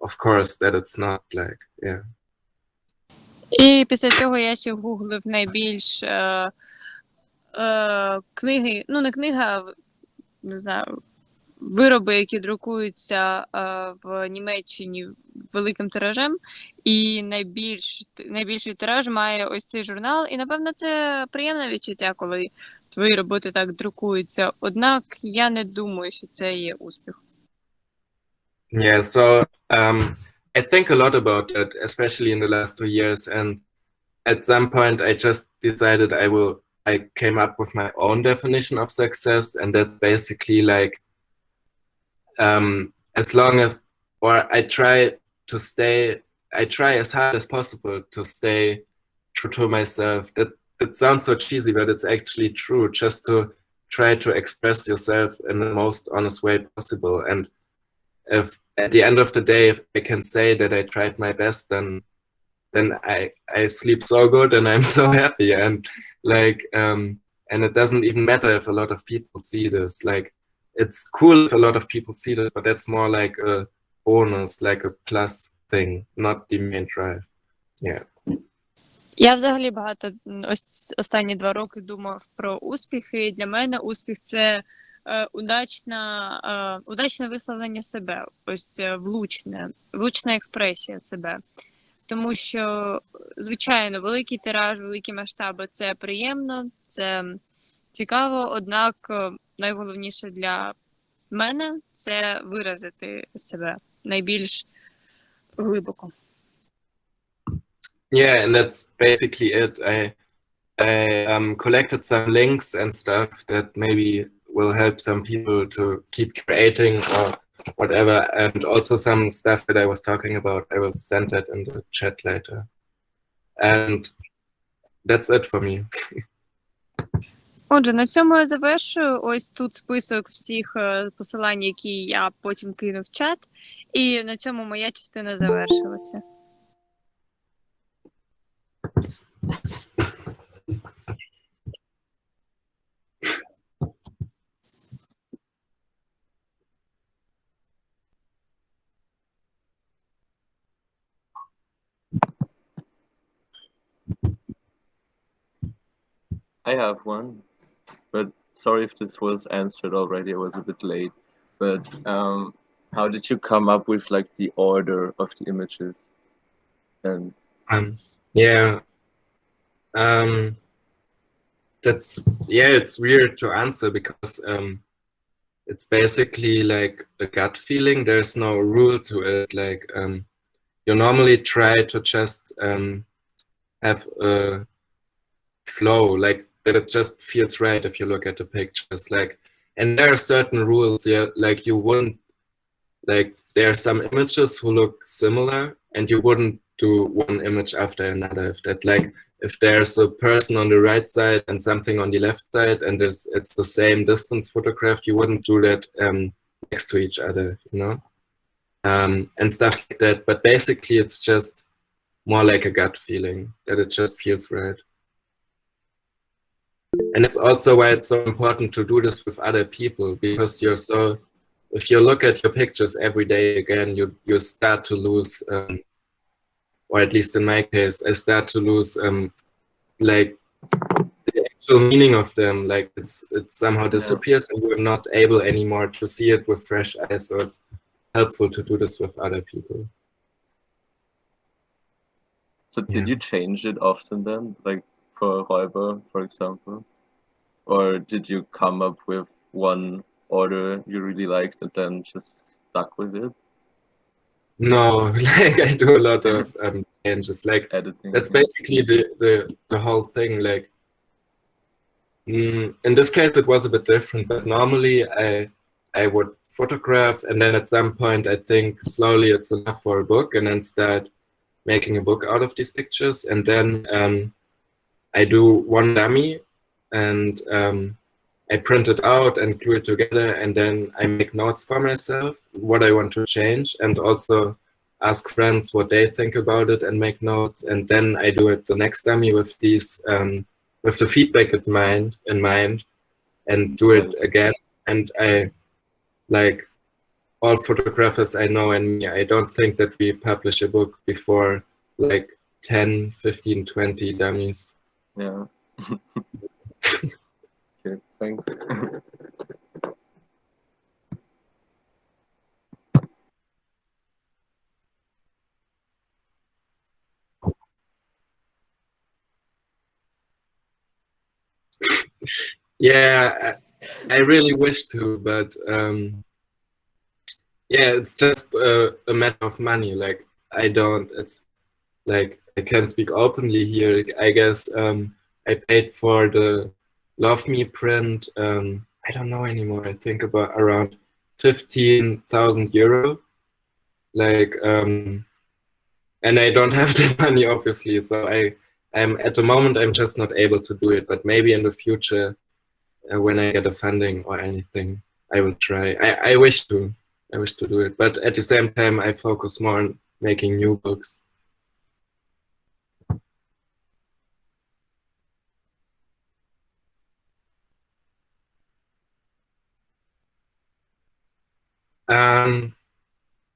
of course that it's not. Like, yeah. І після цього я ще гуглив найбільш книги, ну не книга, а, не знаю, вироби, які друкуються в Німеччині великим тиражем, і найбільший тираж має ось цей журнал, і, напевно, це приємне відчуття, коли твої роботи так друкуються, однак я не думаю, що це є успіх. Yeah, so I think a lot about that, especially in the last 2 years, and at some point I just decided I came up with my own definition of success, and that's basically like as long as, or I try as hard as possible to stay true to myself. That sounds so cheesy, but it's actually true, just to try to express yourself in the most honest way possible. And if at the end of the day, if I can say that I tried my best, then I sleep so good and I'm so happy. And like and it doesn't even matter if a lot of people see this. Like, it's cool if a lot of people see this, but that's more like a bonus, like a plus thing, not the main drive. Yeah. Я взагалі багато ось останні 2 роки думав про успіхи. Для мене успіх – це удачне висловлення себе, ось влучна експресія себе. Тому що, звичайно, великий тираж, великі масштаби це приємно, це цікаво, однак найголовніше для мене це виразити себе найбільш глибоко. Yeah, and that's basically it. I collected some links and stuff that maybe will help some people to keep creating or whatever, and also some stuff that I was talking about. I will send that in the chat later. And that's it for me. Отже, на цьому я завершую. Ось тут список всіх посилань, які я потім кину в чат, і на цьому моя частина завершилася. I have one, but sorry if this was answered already. I was a bit late. But how did you come up with like the order of the images? And yeah, it's weird to answer because it's basically like a gut feeling. There's no rule to it. Like you normally try to just have a flow, like that it just feels right if you look at the pictures. Like, and there are certain rules. Yeah, like you wouldn't, like there are some images who look similar, and you wouldn't do one image after another. If that, like, if there's a person on the right side and something on the left side, and it's the same distance photographed, you wouldn't do that next to each other, you know, and stuff like that. But basically, it's just more like a gut feeling that it just feels right. And it's also why it's so important to do this with other people, because if you look at your pictures every day again, you start to lose, or at least in my case, I start to lose like the actual meaning of them. Like it somehow disappears, and you're not able anymore to see it with fresh eyes. So it's helpful to do this with other people. So did you change it often then, like for Räuber, for example? Or did you come up with one order you really liked and then just stuck with it? No, like I do a lot of changes. Like Editing. That's basically the whole thing. Like in this case, it was a bit different. But normally, I would photograph, and then at some point, I think slowly it's enough for a book, and then start making a book out of these pictures. And then I do one dummy, and I print it out and glue it together, and then I make notes for myself, what I want to change, and also ask friends what they think about it and make notes. And then I do it the next dummy with these, with the feedback in mind, and do it again. And I, like all photographers I know and me, I don't think that we publish a book before like 10, 15, 20 dummies. Yeah. Okay, thanks. Yeah, I really wish to, but yeah, it's just a matter of money. Like it's like I can speak openly here. I guess I paid for the Love Me print. I don't know anymore. I think about around 15,000 euro. Like and I don't have the money obviously, so I'm at the moment I'm just not able to do it. But maybe in the future, when I get a funding or anything, I will try. I wish to do it, but at the same time, I focus more on making new books.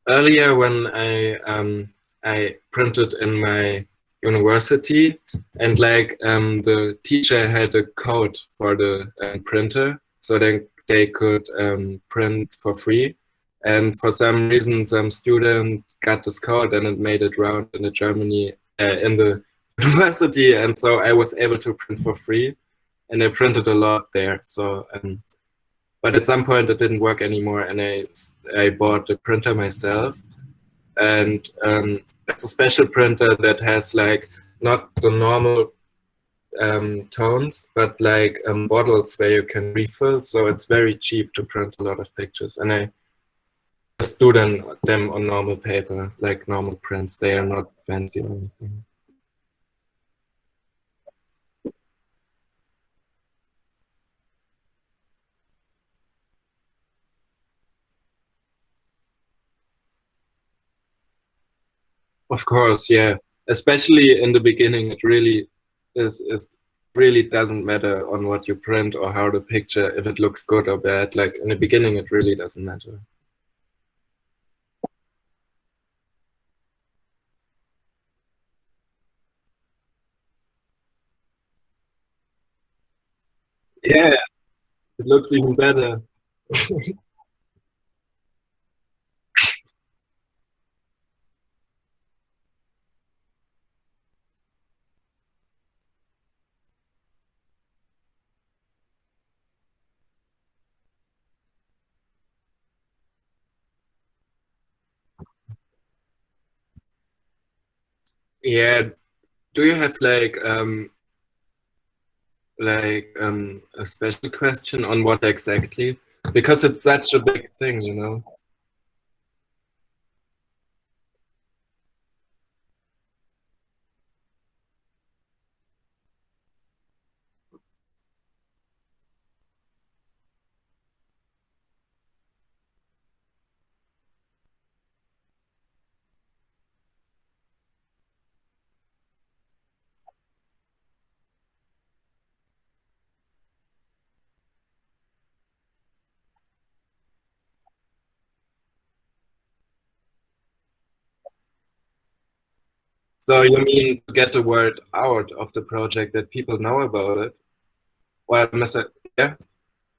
Earlier, when I printed in my university, and like the teacher had a code for the printer, so then they could print for free. And for some reason, some student got this code and it made it round in the Germany, in the university. And so I was able to print for free, and I printed a lot there. So, but at some point it didn't work anymore, and I bought the printer myself. And it's a special printer that has like not the normal tones, but like bottles where you can refill. So it's very cheap to print a lot of pictures. And I just do them on normal paper, like normal prints. They are not fancy or anything. Of course, yeah. Especially in the beginning, it really is really doesn't matter on what you print or how the picture, if it looks good or bad. Like in the beginning, it really doesn't matter. Yeah, it looks even better. Yeah. Do you have a special question on what exactly? Because it's such a big thing, you know? So you mean to get the word out of the project that people know about it? Well, yeah.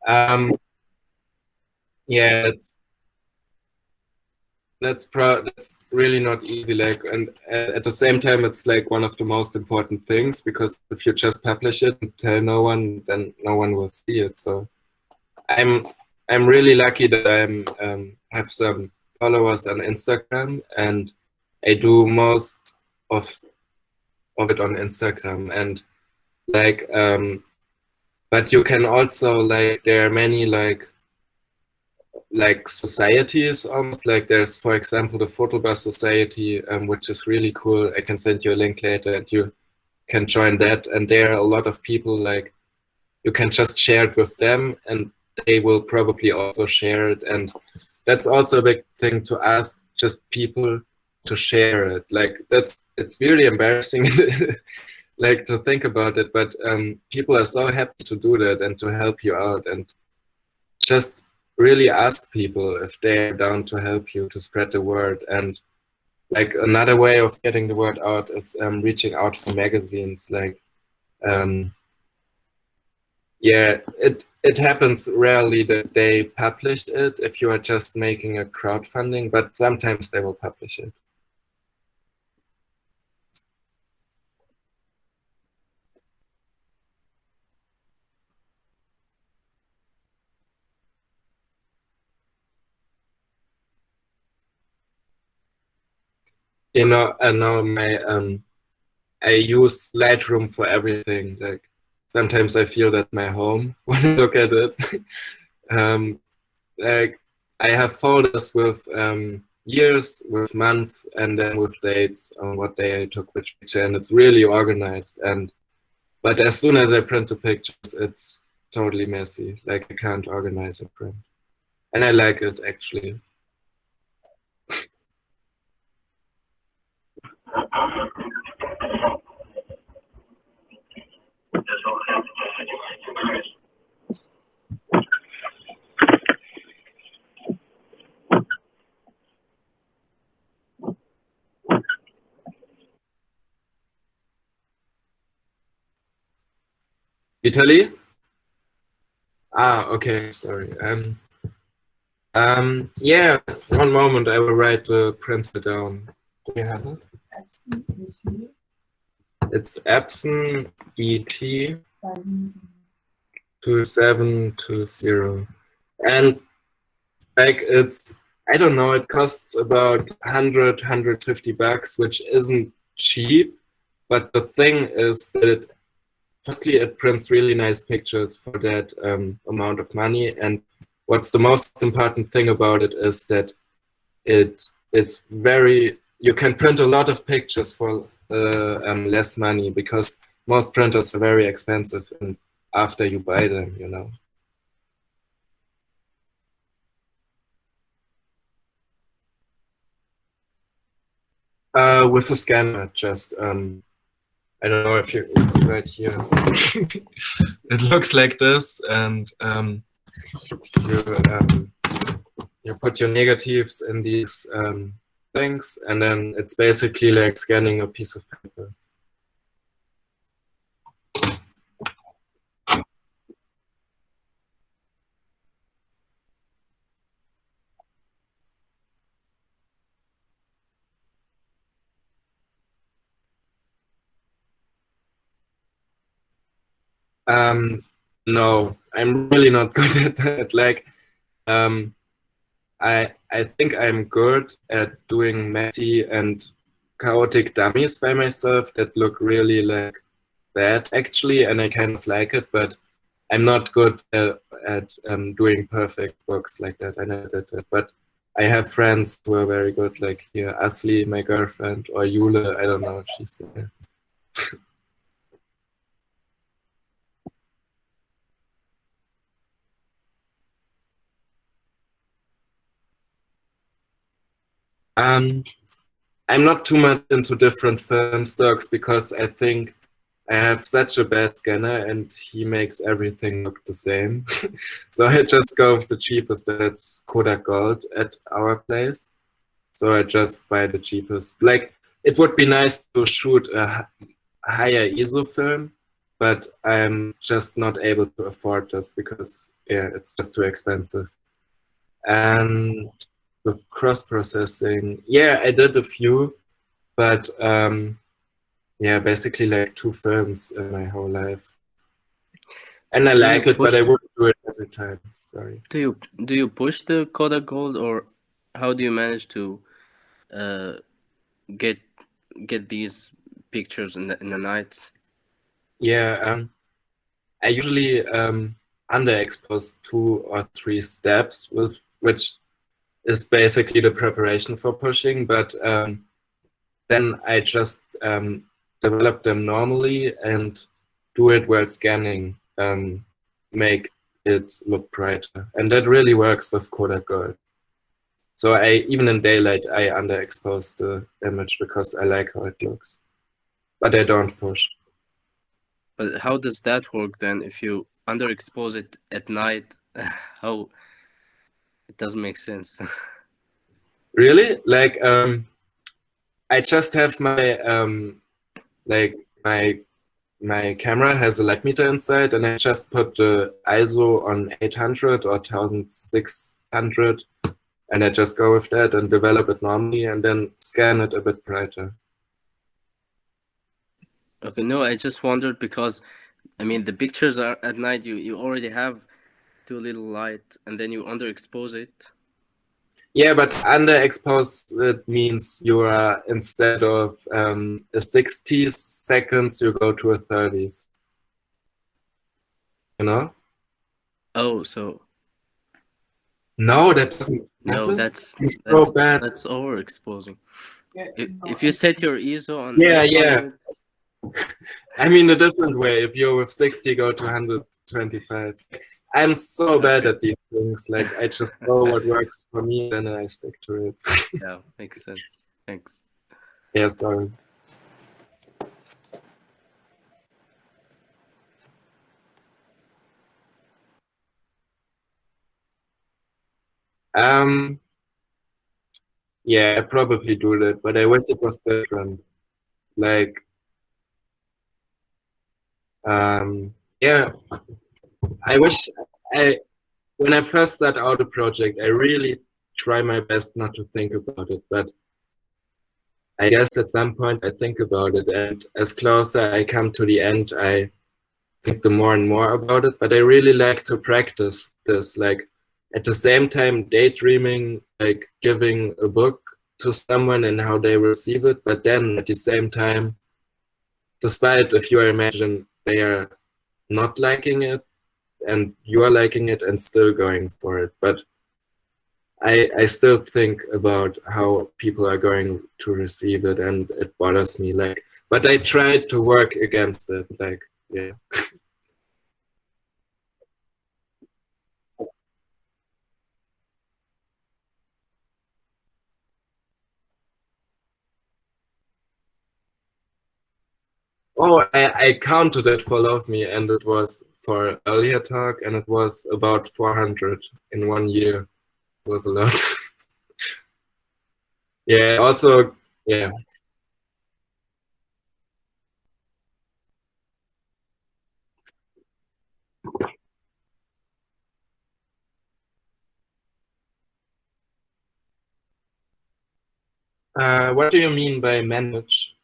Um, yeah, that's really not easy. Like, and at the same time, it's like one of the most important things, because if you just publish it and tell no one, then no one will see it. So I'm I'm really lucky that I'm have some followers on Instagram, and I do most of it on Instagram. And like but you can also, like, there are many like societies, almost like there's, for example, the Photobus Society, which is really cool. I can send you a link later and you can join that. And there are a lot of people, like, you can just share it with them and they will probably also share it. And that's also a big thing, to ask just people to share it. Like, it's really embarrassing like to think about it, but people are so happy to do that and to help you out. And just really ask people if they're down to help you to spread the word. And like another way of getting the word out is reaching out to magazines. Like yeah, it happens rarely that they publish it if you are just making a crowdfunding, but sometimes they will publish it. You know, I know I use Lightroom for everything. Like, sometimes I feel that's my home when I look at it. um, like, I have folders with years, with months, and then with dates on what day I took which picture, and it's really organized. And but as soon as I print the pictures, it's totally messy. Like, I can't organize a print, and I like it actually. Italy? Okay, sorry. Yeah, one moment, I will write the printer down. Do you have it? It's Epson ET 2720. And like it's, I don't know, it costs about 150 bucks, which isn't cheap. But the thing is that firstly, it prints really nice pictures for that amount of money. And what's the most important thing about it is that it is very, you can print a lot of pictures for less money, because most printers are very expensive and after you buy them, you know. With a scanner, just I don't know if you, it's right here. It looks like this, and you you put your negatives in these things, and then it's basically like scanning a piece of paper. No, I'm really not good at that. Like, I think I'm good at doing messy and chaotic dummies by myself that look really like bad actually, and I kind of like it, but I'm not good at doing perfect books like that. I never did that, but I have friends who are very good, like here, Asli, my girlfriend, or Yule, I don't know if she's there. I'm not too much into different film stocks because I think I have such a bad scanner and he makes everything look the same. So I just go with the cheapest, that's Kodak Gold at our place. So I just buy the cheapest. Like, it would be nice to shoot a higher ISO film, but I'm just not able to afford this because, yeah, it's just too expensive. And with cross processing, yeah, I did a few, but yeah, basically like 2 films in my whole life. And I like it, but I wouldn't do it every time. Sorry. Do you push the Kodak Gold, or how do you manage to uh, get these pictures in the nights? Yeah, I usually underexpose 2 or 3 steps, with which is basically the preparation for pushing, but then I just develop them normally and do it while scanning, make it look brighter. And that really works with Kodak Gold. So even in daylight, I underexpose the image because I like how it looks, but I don't push. But how does that work then? If you underexpose it at night, how it doesn't make sense. Really? Like, I just have my like my camera has a light meter inside, and I just put the ISO on 800 or 1600, and I just go with that and develop it normally, and then scan it a bit brighter. Okay, no, I just wondered because, I mean, the pictures are at night. You already have too little light, and then you underexpose it. Yeah, but underexposed, it means you are, instead of a 60 seconds, you go to a 30s. You know? Oh, so No, that doesn't. no, That's so bad. that's overexposing. If you set your ISO on Yeah, 800, I mean a different way. If you're with 60, go to 125. I'm so bad at these things. Like, I just know what works for me, and I stick to it. Yeah, makes sense. Thanks. Yeah, sorry. Yeah, I probably do that, but I wish it was different. Like, yeah, I wish when I first start out a project, I really try my best not to think about it, but I guess at some point I think about it, and as closer I come to the end, I think the more and more about it. But I really like to practice this, like at the same time daydreaming, like giving a book to someone and how they receive it, but then at the same time, despite if you imagine they are not liking it and you are liking it and still going for it. But I still think about how people are going to receive it, and it bothers me. Like, but I try to work against it. Like, yeah. Oh, I counted it for Love Me, and it was for earlier talk, and it was about 400 in 1 year. It was a lot. Yeah. Also, yeah. What do you mean by manage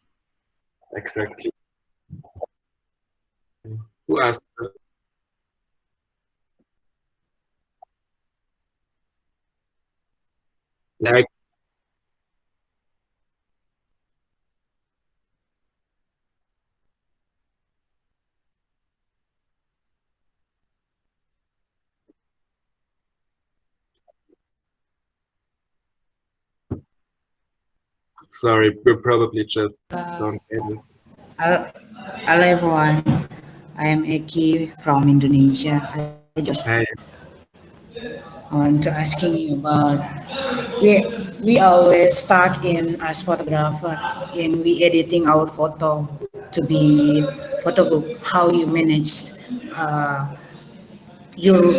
exactly? Who asked? Like, sorry, we probably just don't get it. Hello, hello everyone. I am Eki from Indonesia. I just Hi. want to asking you about we always start in as photographer and we editing our photo to be photo book. How you manage uh, your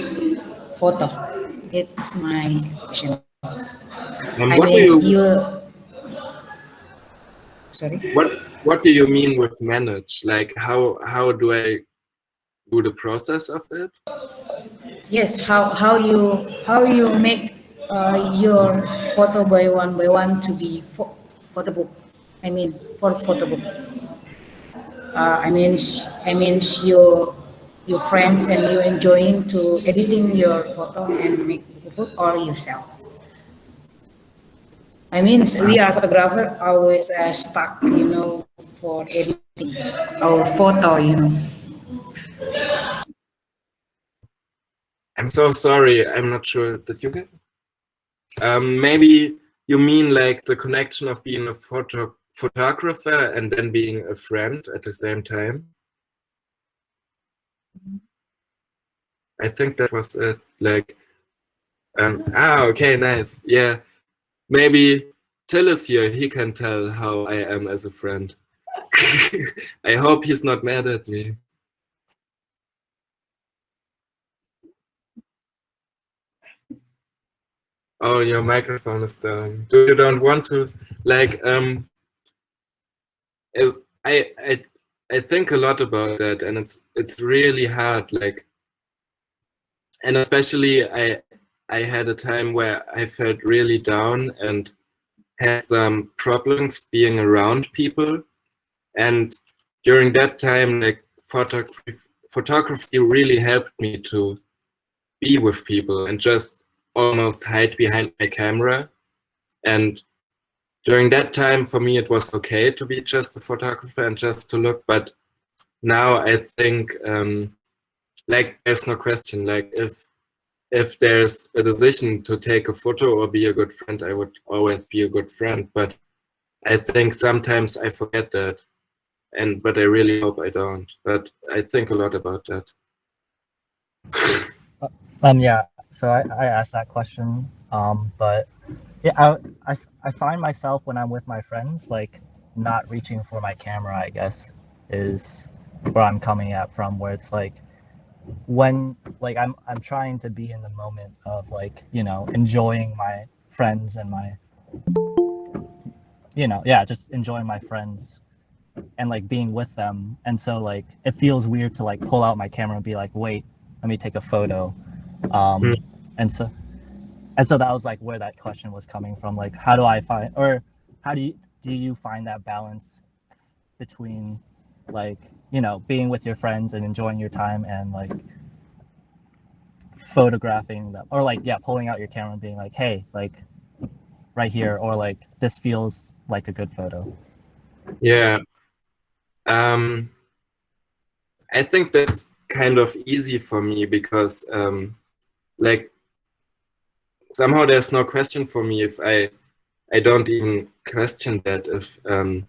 photo? It's my question. I What do mean you you sorry. what do you mean with manage? Like, how do I do the process of it? Yes, how you make your photo by one to be photo book. I mean for photo book. I mean your friends and you enjoying to editing your photo and make the photo or yourself. I mean we are photographer always stuck for editing our photo. I'm so sorry. I'm not sure. Did you get? Maybe you mean like the connection of being a photographer and then being a friend at the same time. I think that was it. Like, okay, nice. Yeah, maybe Till is here. He can tell how I am as a friend. I hope he's not mad at me. Oh, your microphone is down. Do you don't want to like is I think a lot about that, and it's really hard. Like, and especially I had a time where I felt really down and had some problems being around people, and during that time, like photography really helped me to be with people and just almost hide behind my camera. And during that time, for me, it was okay to be just a photographer and just to look. But now I think, like, there's no question. Like, if there's a decision to take a photo or be a good friend, I would always be a good friend. But I think sometimes I forget that, but I really hope I don't. But I think a lot about that. Yeah, so I asked that question, but yeah, I find myself when I'm with my friends, like not reaching for my camera, I guess, is where I'm coming at from, where it's like when like I'm trying to be in the moment of like, enjoying my friends and my, yeah, just enjoying my friends and like being with them. And so like it feels weird to like pull out my camera and be like, wait, let me take a photo. And so that was like where that question was coming from. Like, how do I find, or how do you find that balance between, like, you know, being with your friends and enjoying your time and like photographing them, or like, yeah, pulling out your camera and being like, hey, like right here, or like this feels like a good photo. Yeah. I think that's kind of easy for me because like somehow there's no question for me if I don't even question that if I'm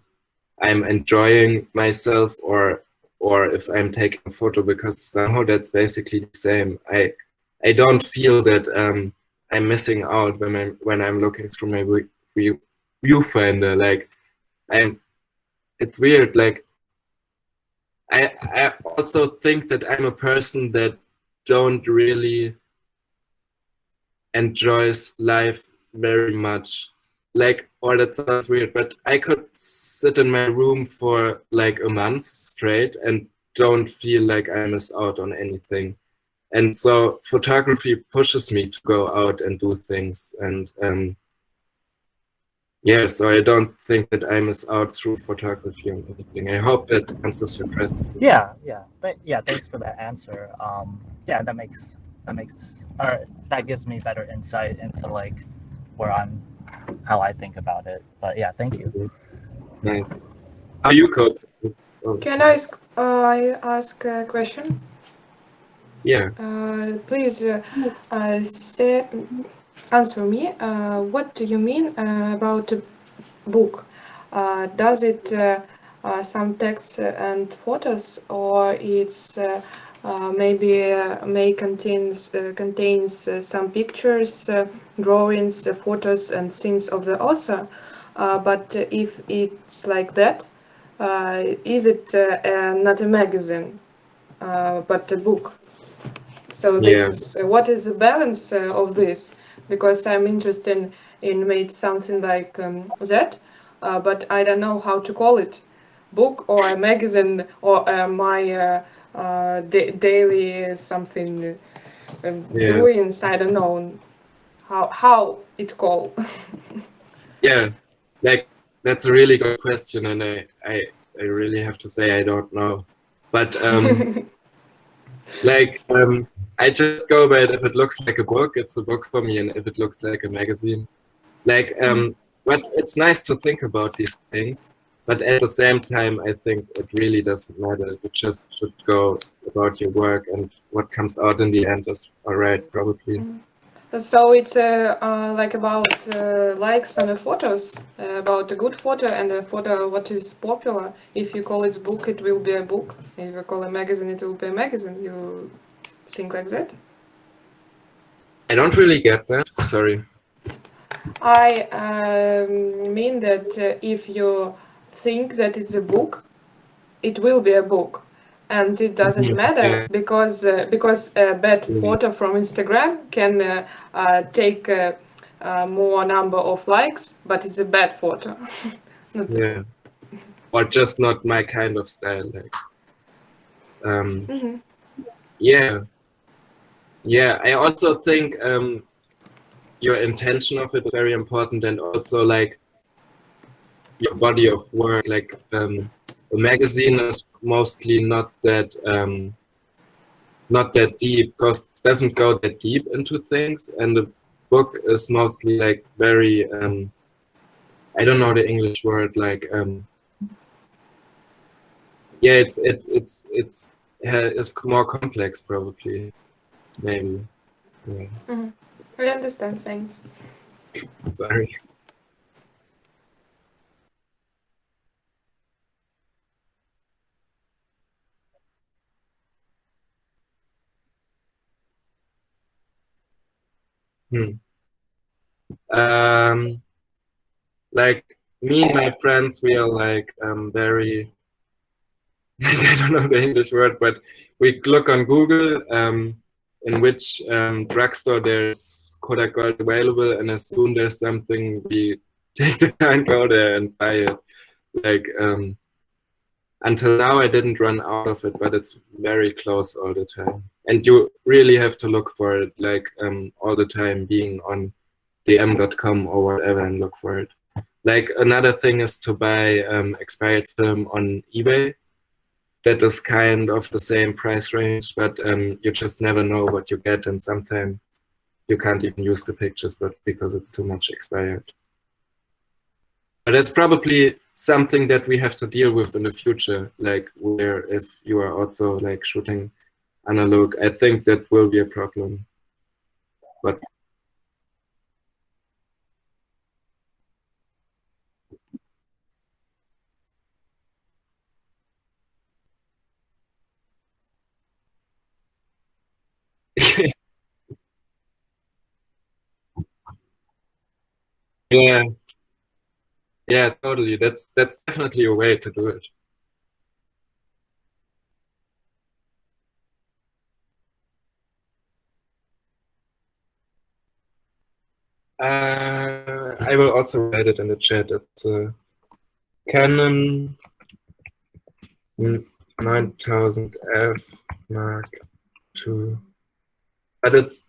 enjoying myself or if I'm taking a photo, because somehow that's basically the same. I don't feel that I'm missing out when I'm looking through my viewfinder. Like it's weird. Like I also think that I'm a person that don't really enjoys life very much. Like, or that sounds weird, but I could sit in my room for like a month straight and don't feel like I miss out on anything. And so photography pushes me to go out and do things. And yeah, so I don't think that I miss out through photography or anything. I hope that answers your question. Yeah, thanks for that answer. Yeah, that gives me better insight into like how I think about it. But yeah, thank you. Nice. How you code? Oh, Can I ask a question? yeah. Please answer me. What do you mean about a book? Does it some text and photos, or it's maybe may contains some pictures, drawings, photos, and scenes of the author? But if it's like that, is it not a magazine, but a book? So this Yeah. is what is the balance of this? Because I'm interested in made something like that, but I don't know how to call it, book or a magazine or my daily something Yeah. doings. I don't know how it called. Yeah, like that's a really good question, and I really have to say I don't know. But like I just go by it. If it looks like a book, it's a book for me, and if it looks like a magazine, like but it's nice to think about these things. But at the same time, I think it really doesn't matter. You just should go about your work, and what comes out in the end is all right, probably. So it's like about likes on the photos, about a good photo and a photo what is popular. If you call it book, it will be a book. If you call a magazine, it will be a magazine. You think like that? I don't really get that. Sorry. I mean that if you think that it's a book, it will be a book, and it doesn't matter Yeah. because a bad photo from Instagram can take more number of likes, but it's a bad photo. Not a Yeah. book. Or just not my kind of style. Like, Mhm. yeah, yeah. I also think your intention of it is very important, and also like your body of work. Like, a magazine is mostly not that deep, because it doesn't go that deep into things, and the book is mostly like very I don't know the English word, like yeah, it's more complex probably, maybe. Yeah. I understand. Thanks. Sorry. Hmm. Like me and my friends, we are like very I don't know the English word, but we look on Google in which drugstore there's Kodak Gold available, and as soon there's something, we take the time, go there and buy it. Like until now, I didn't run out of it, but it's very close all the time. and you really have to look for it, like all the time, being on dm.com or whatever and look for it. Like another thing is to buy expired film on eBay. That is kind of the same price range, but you just never know what you get, and sometimes you can't even use the pictures, but because it's too much expired. But that's probably something that we have to deal with in the future, like where if you are also like shooting analog, I think that will be a problem. But yeah, yeah, totally. That's definitely a way to do it. I will also write it in the chat. It's Canon 9000F Mark II. But it's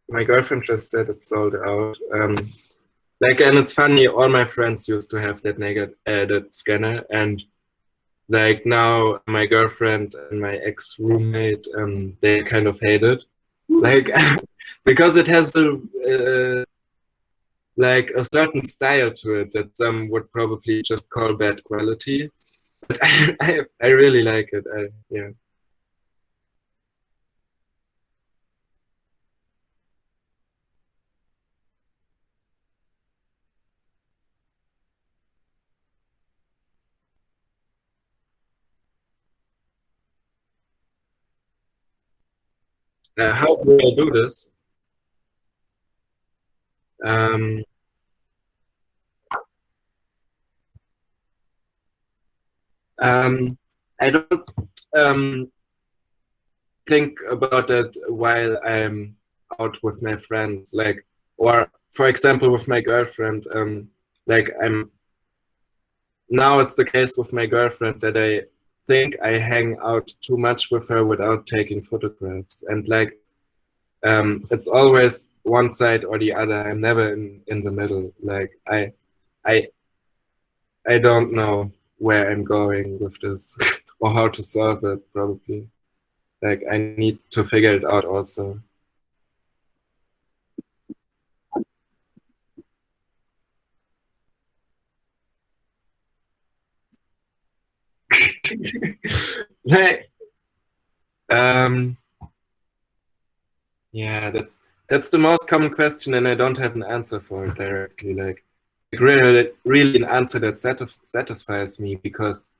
my girlfriend just said it's sold out. Like, and it's funny. All my friends used to have that that scanner, and like now my girlfriend and my ex roommate, they kind of hate it, like because it has like a certain style to it that some would probably just call bad quality. But I really like it. Yeah. How do I do this? Um, I don't think about it while I'm out with my friends, like, or for example, with my girlfriend. Like now it's the case with my girlfriend that I think I hang out too much with her without taking photographs, and like it's always one side or the other. I'm never in the middle. Like I I don't know where I'm going with this or how to solve it, probably. Like I need to figure it out also. Like, um, yeah, that's the most common question, and I don't have an answer for it directly. Like really an answer that satisfies me, because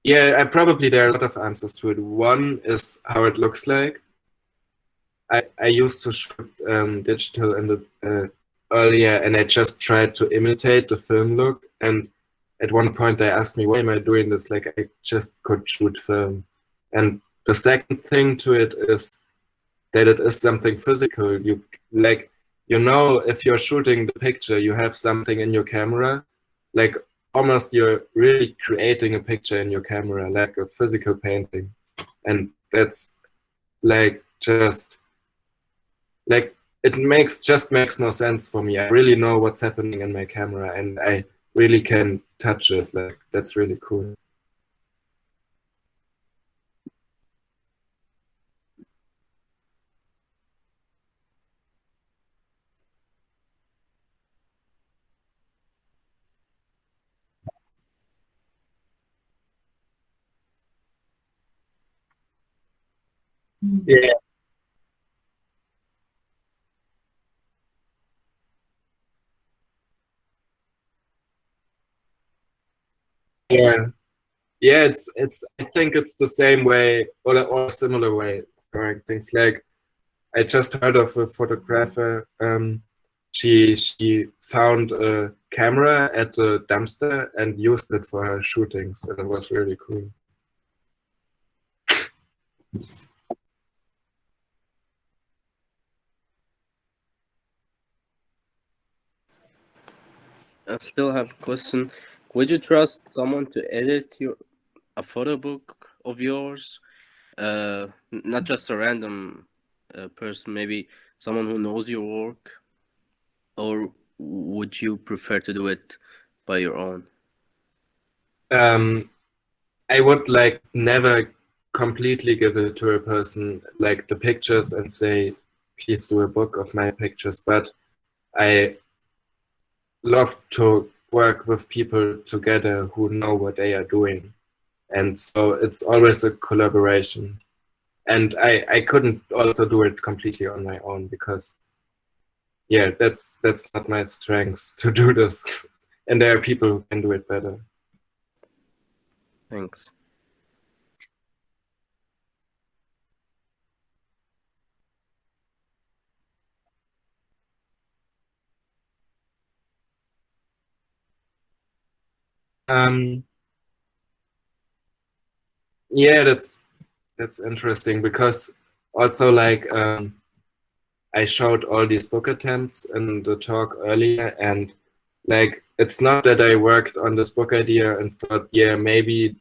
yeah, I probably there are a lot of answers to it. One is how it looks like. I used to shoot digital in the earlier, and I just tried to imitate the film look. And at one point, they asked me, "Why am I doing this? Like I just could shoot film." And the second thing to it is that it is something physical. You like, you know, if you're shooting the picture, you have something in your camera, like almost you're really creating a picture in your camera, like a physical painting. And that's like just like it makes no sense for me. I really know what's happening in my camera, and I really can touch it. Like that's really cool. Yeah, yeah, yeah. It's. I think it's the same way or a similar way of drawing things. Like I just heard of a photographer. She found a camera at a dumpster and used it for her shootings, and it was really cool. I still have a question. Would you trust someone to edit a photo book, of yours, not just a random person, maybe someone who knows your work, or would you prefer to do it by your own? I would like never completely give it to a person, like the pictures, and say, please do a book of my pictures. But I love to work with people together who know what they are doing. And so it's always a collaboration. And I couldn't also do it completely on my own because, yeah, that's not my strength to do this. And there are people who can do it better. Thanks. Yeah, that's interesting because also like I showed all these book attempts in the talk earlier, and like it's not that I worked on this book idea and thought, yeah, maybe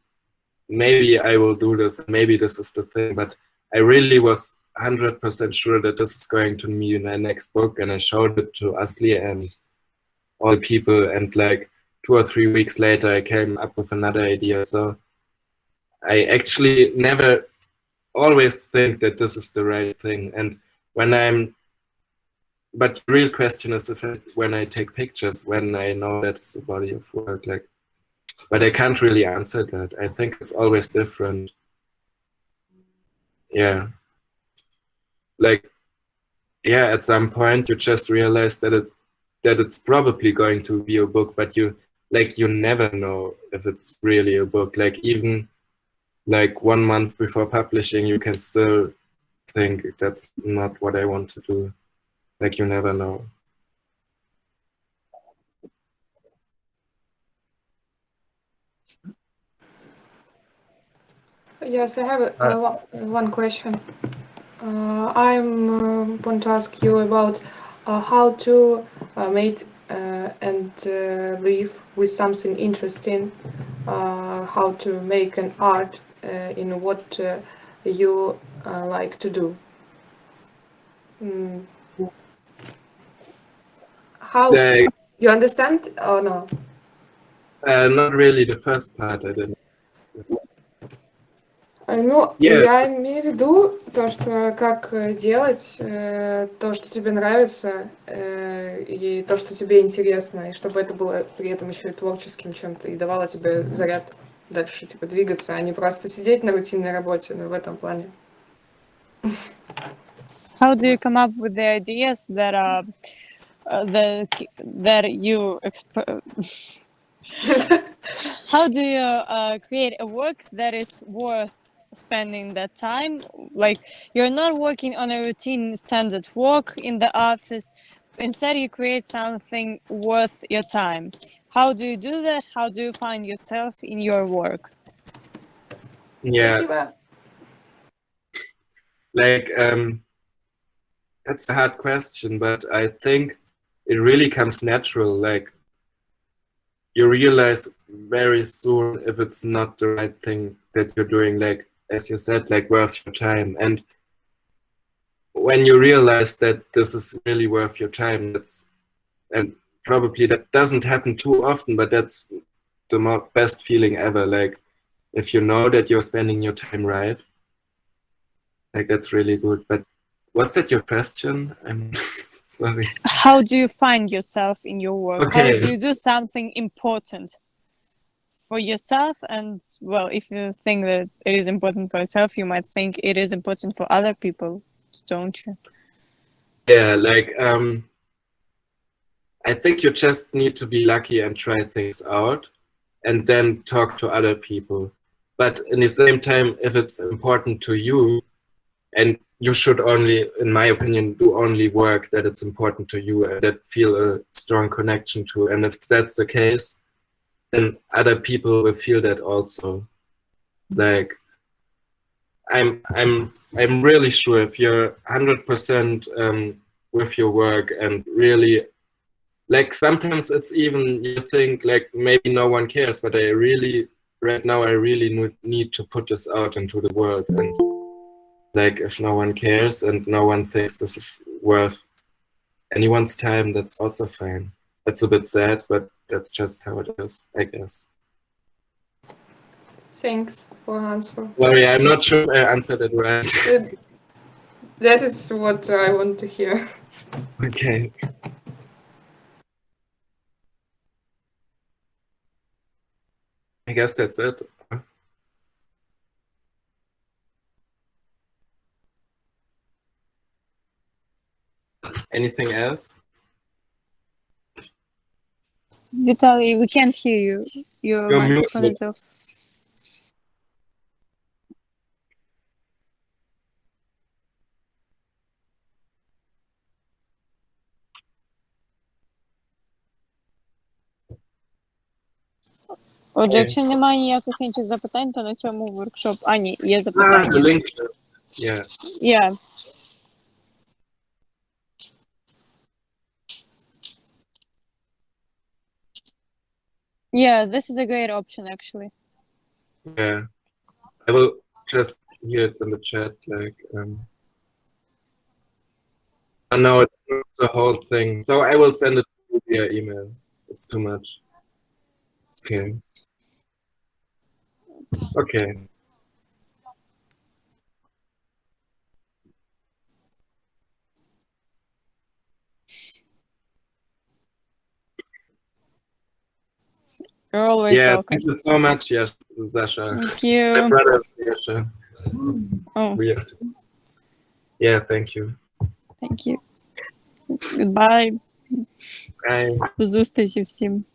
I will do this, and maybe this is the thing, but I really was 100% sure that this is going to be my next book, and I showed it to Asli and all the people, and like 2 or 3 weeks later I came up with another idea. So I actually never always think that this is the right thing. And when but the real question is when I take pictures, when I know that's a body of work, like, but I can't really answer that. I think it's always different. Yeah. Like, yeah, at some point you just realize that it's probably going to be a book, but you never know if it's really a book. Like even like 1 month before publishing, you can still think that's not what I want to do. Like you never know. Yes, I have one question. I want to ask you about how to make and live with something interesting. How to make an art in what you like to do. How Like, you understand or no? not really the first part. I didn't. Ну, Yeah, я имею в виду то, что как делать то, что тебе нравится, и то, что тебе интересно, и чтобы это было при этом еще и творческим чем-то, и давало тебе заряд дальше, типа, двигаться, а не просто сидеть на рутинной работе, ну, в этом плане. How do you come up with the ideas that you how do you create a work that is worth spending that time? Like you're not working on a routine standard work in the office. Instead, you create something worth your time. How do you do that? How do you find yourself in your work? yeah. Спасибо. Like, that's a hard question, but I think it really comes natural. Like, you realize very soon if it's not the right thing that you're doing, like, as you said, like, worth your time. And when you realize that this is really worth your time, and probably that doesn't happen too often, but that's the best feeling ever. Like, if you know that you're spending your time right, like, that's really good. But was that your question? I'm sorry. How do you find yourself in your work? Okay. How do you do something important for yourself? And well, if you think that it is important for yourself, you might think it is important for other people, don't you? Yeah, like I think you just need to be lucky and try things out and then talk to other people. But in the same time, if it's important to you, and you should only, in my opinion, do only work that it's important to you and that feel a strong connection to. And if that's the case, then other people will feel that also. Like I'm really sure if you're 100% with your work and really, like sometimes it's even you think like maybe no one cares, but I really right now I really need to put this out into the world, and like if no one cares and no one thinks this is worth anyone's time, that's also fine. That's a bit sad, but that's just how it is, I guess. Thanks for answer. Sorry, I'm not sure if I answered it right. That is what I want to hear. Okay. I guess that's it. Anything else? Vitaly, we can't hear you. Your You're microphone muted. is off. Отже, якщо немає ніяких інших запитань, то на цьому воркшоп... А, ні, є The запитання. link. Yeah. Yeah. Yeah, this is a great option, actually. Yeah. I will just here it's in the chat, like and now it's not the whole thing. So I will send it via email. It's too much. Okay. Okay. You're always Yeah, welcome. thank you so much, Sasha. Thank My you. brother's Sasha. It's Oh, weird. Yeah, thank you. thank you. Goodbye. Bye. До зустрічі всім.